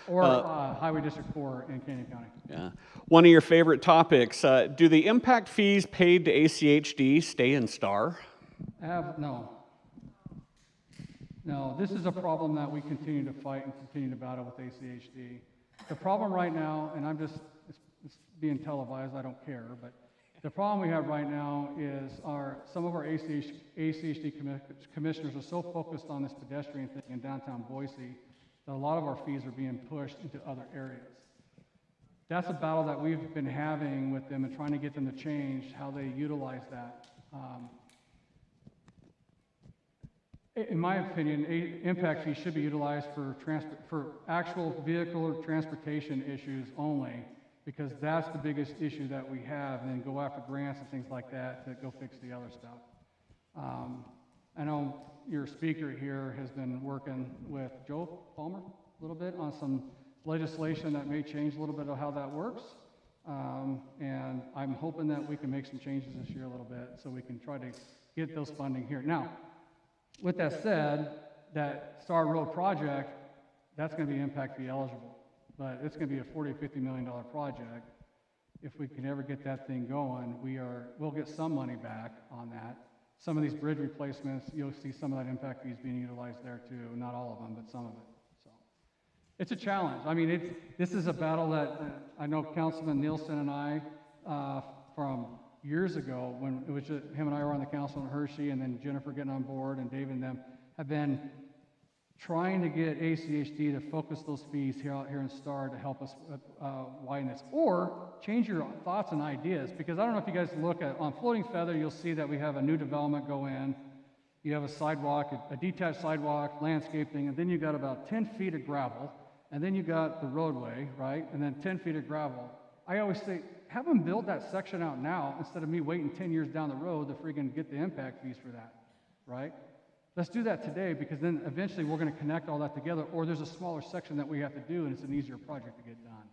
Or Highway District 4 in Canyon County. Yeah. One of your favorite topics, do the impact fees paid to ACHD stay in STAR? No. No, this is a problem that we continue to fight and continue to battle with ACHD. The problem right now, and it's being televised, I don't care, but the problem we have right now is some of our ACHD commissioners are so focused on this pedestrian thing in downtown Boise that a lot of our fees are being pushed into other areas. That's a battle that we've been having with them and trying to get them to change how they utilize that. In my opinion, impact fees should be utilized for actual vehicle or transportation issues only, because that's the biggest issue that we have, and then go after grants and things like that to go fix the other stuff. I know your speaker here has been working with Joe Palmer a little bit on some legislation that may change a little bit of how that works. And I'm hoping that we can make some changes this year a little bit so we can try to get those funding here. Now, with that said, that Star Road project, that's going to be impact fee eligible, but it's going to be a $40 to $50 million project. If we can ever get that thing going, we'll get some money back on that. Some of these bridge replacements, you'll see some of that impact fees being utilized there too. Not all of them, but some of it. So it's a challenge. I mean, this is a battle that I know Councilman Nielsen and I, from years ago, when it was just him and I were on the council in Hershey, and then Jennifer getting on board, and David and them have been trying to get ACHD to focus those fees here in Star to help us widen this, or change your thoughts and ideas. Because I don't know if you guys look at on Floating Feather, you'll see that we have a new development go in. You have a sidewalk, a detached sidewalk, landscaping, and then you got about 10 feet of gravel, and then you got the roadway, right? And then 10 feet of gravel. I always say, have them build that section out now instead of me waiting 10 years down the road to freaking get the impact fees for that, right? Let's do that today, because then eventually we're going to connect all that together, or there's a smaller section that we have to do and it's an easier project to get done,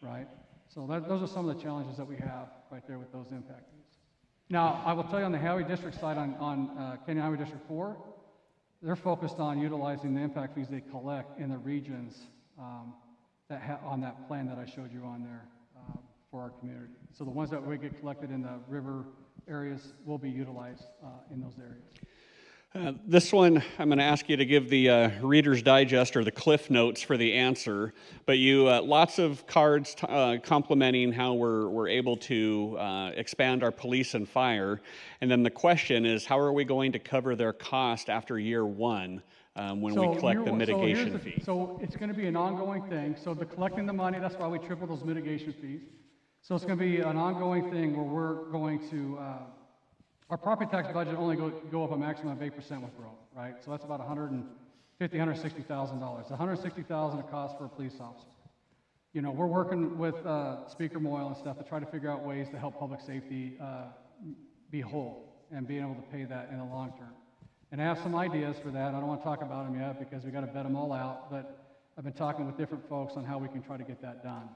right? So those are some of the challenges that we have right there with those impact fees. Now, I will tell you on the Highway District side, on Canyon Highway District 4, they're focused on utilizing the impact fees they collect in the regions on that plan that I showed you on there. For our community. So the ones that we get collected in the river areas will be utilized in those areas. This one, I'm going to ask you to give the Reader's Digest or the Cliff Notes for the answer, but you lots of cards complimenting how we're able to expand our police and fire, and then the question is, how are we going to cover their cost after year one when we collect the mitigation fee? So it's going to be an ongoing thing. So the collecting the money, that's why we triple those mitigation fees. So it's going to be an ongoing thing where we're going to, our property tax budget only go up a maximum of 8% with growth, right? So that's about $150,000, $160,000. $160,000 it costs for a police officer. You know, we're working with Speaker Moyle and stuff to try to figure out ways to help public safety be whole and being able to pay that in the long term. And I have some ideas for that. I don't want to talk about them yet because we got to vet them all out, but I've been talking with different folks on how we can try to get that done.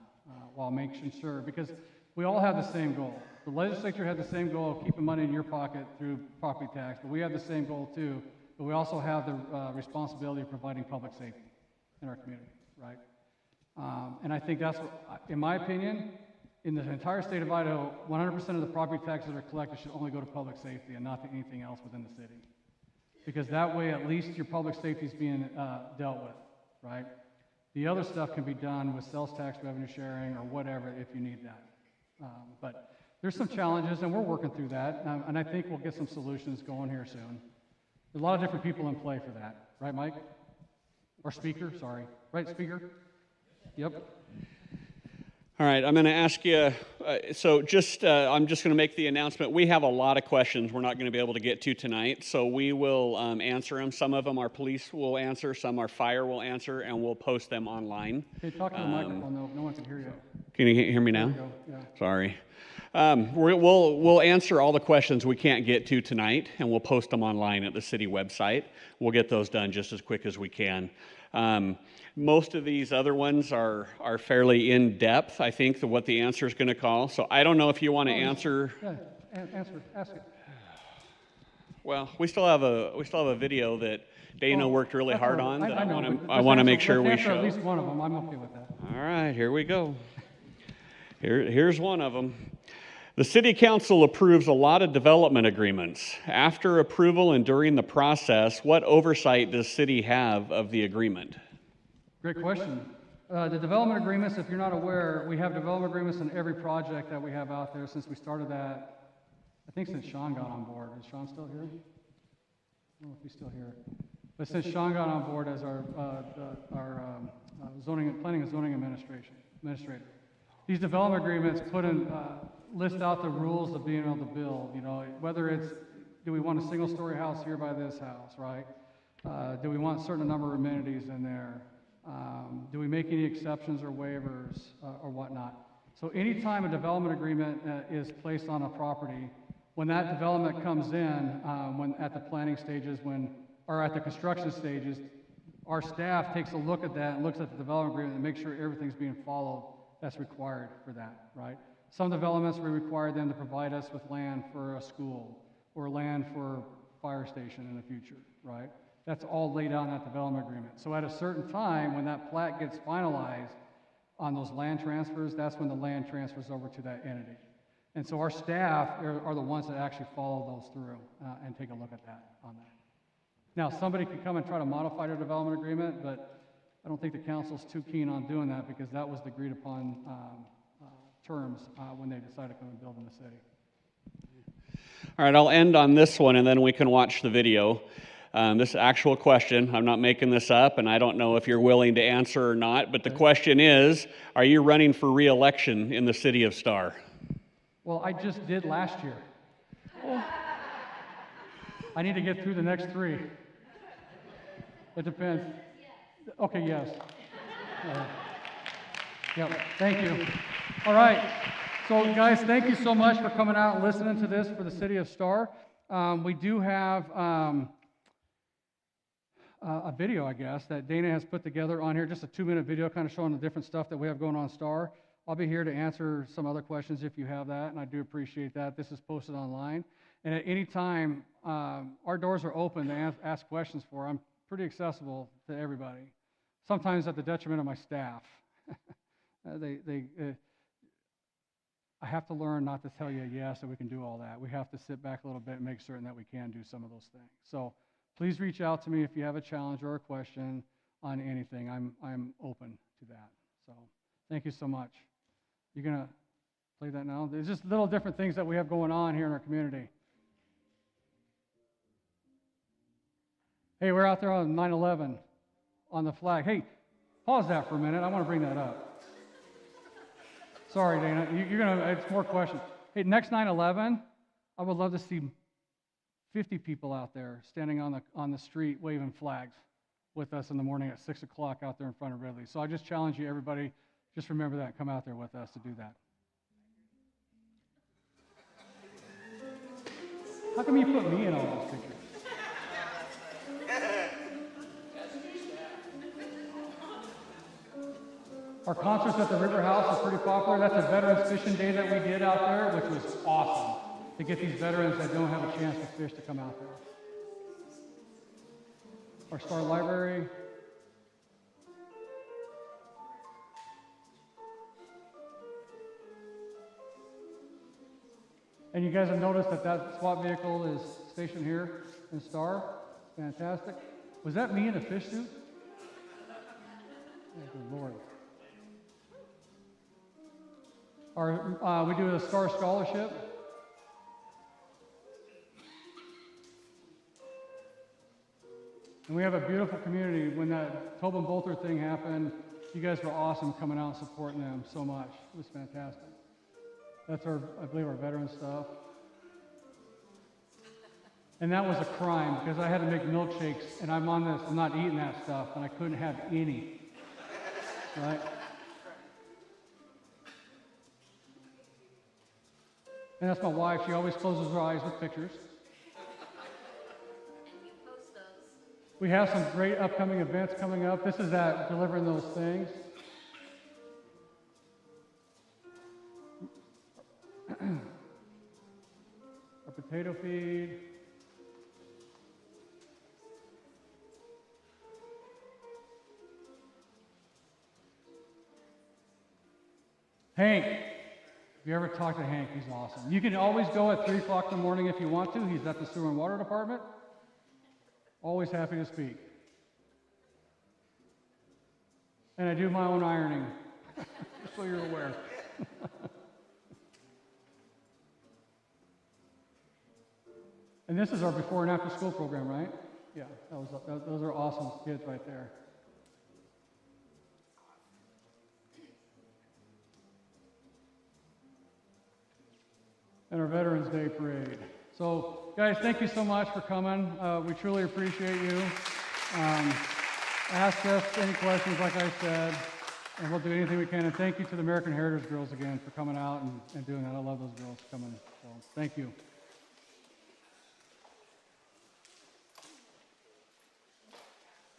While making sure, because we all have the same goal. The legislature had the same goal of keeping money in your pocket through property tax, but we have the same goal too, but we also have the responsibility of providing public safety in our community, right? And I think that's, in my opinion, in the entire state of Idaho, 100% of the property taxes that are collected should only go to public safety and not to anything else within the city. Because that way, at least your public safety is being dealt with, right? The other stuff can be done with sales tax revenue sharing or whatever if you need that. But there's some challenges, and we're working through that, and I think we'll get some solutions going here soon. There's a lot of different people in play for that. Right, Mike? Or Speaker, sorry. Right, Speaker? Yep. All right, I'm going to ask you, so I'm just going to make the announcement. We have a lot of questions we're not going to be able to get to tonight, so we will answer them. Some of them our police will answer, some our fire will answer, and we'll post them online. Hey, talk to the microphone, though. No one can hear you. Can you hear me now? There you go. Yeah. Sorry. We'll answer all the questions we can't get to tonight, and we'll post them online at the city website. We'll get those done just as quick as we can. Most of these other ones are fairly in-depth, I think, to what the answer is going to call. So I don't know if you want to answer. Yeah, ask it. Well, we still have a video that Dana worked really hard on that I I want to make sure we answer show. At least one of them. I'm okay with that. All right, here we go. Here's one of them. The City Council approves a lot of development agreements. After approval and during the process, what oversight does City have of the agreement? Great question. The development agreements, if you're not aware, we have development agreements in every project that we have out there since we started that. I think since Sean got on board. Is Sean still here? I don't know if he's still here. But since Sean got on board as our planning and zoning administrator, these development agreements list out the rules of being able to build. You know, whether it's, do we want a single-story house here by this house, right? Do we want a certain number of amenities in there? Do we make any exceptions or waivers or whatnot? So anytime a development agreement is placed on a property, when that development comes in, when at the planning stages, or at the construction stages, our staff takes a look at that and looks at the development agreement and makes sure everything's being followed that's required for that, right? Some developments, we require them to provide us with land for a school or land for a fire station in the future, right? That's all laid out in that development agreement. So at a certain time, when that plat gets finalized on those land transfers, that's when the land transfers over to that entity. And so our staff are the ones that actually follow those through and take a look at that on that. Now, somebody could come and try to modify their development agreement, but I don't think the council's too keen on doing that because that was the agreed upon terms when they decided to come and build in the city. All right, I'll end on this one and then we can watch the video. This actual question, I'm not making this up, and I don't know if you're willing to answer or not, but the question is, are you running for re-election in the city of Star? Well, I just did last year. I need to get through the next 3. It depends. Okay, yes. Yep, thank you. All right. So, guys, thank you so much for coming out and listening to this for the city of Star. We do have a video, I guess, that Dana has put together on here, just a 2-minute video kind of showing the different stuff that we have going on Star. I'll be here to answer some other questions if you have that, and I do appreciate that. This is posted online. And at any time, our doors are open to ask questions for. I'm pretty accessible to everybody, sometimes at the detriment of my staff. I have to learn not to tell you yes that we can do all that. We have to sit back a little bit and make certain that we can do some of those things. So please reach out to me if you have a challenge or a question on anything. I'm open to that. So thank you so much. You're going to play that now? There's just little different things that we have going on here in our community. Hey, we're out there on 9/11 on the flag. Hey, pause that for a minute. I want to bring that up. Sorry, Dana. You're going to, it's more questions. Hey, next 9/11, I would love to see 50 people out there standing on the street waving flags with us in the morning at 6 o'clock out there in front of Ridley. So I just challenge you, everybody, just remember that. Come out there with us to do that. How come you put me in all those pictures? Our concerts at the River House are pretty popular. That's a Veterans Fishing Day that we did out there, which was awesome to get these veterans that don't have a chance to fish to come out there. Our Star Library. And you guys have noticed that SWAT vehicle is stationed here in Star. Fantastic. Was that me in a fish suit? Oh, good Lord. We do a Star Scholarship. And we have a beautiful community. When that Tobin Bolter thing happened, you guys were awesome coming out and supporting them so much. It was fantastic. That's I believe, our veteran stuff. And that was a crime because I had to make milkshakes, and I'm not eating that stuff, and I couldn't have any. Right? And that's my wife. She always closes her eyes with pictures. And you post those. We have some great upcoming events coming up. This is at delivering those things. Our potato feed. Hank. If you ever talk to Hank, he's awesome. You can always go at 3 o'clock in the morning if you want to. He's at the Sewer and Water Department. Always happy to speak. And I do my own ironing, just so you're aware. And this is our before and after school program, right? Yeah, those are awesome kids right there. And our Veterans Day Parade. So, guys, thank you so much for coming. We truly appreciate you. Ask us any questions, like I said, and we'll do anything we can. And thank you to the American Heritage Girls again for coming out and doing that. I love those girls coming. So, thank you.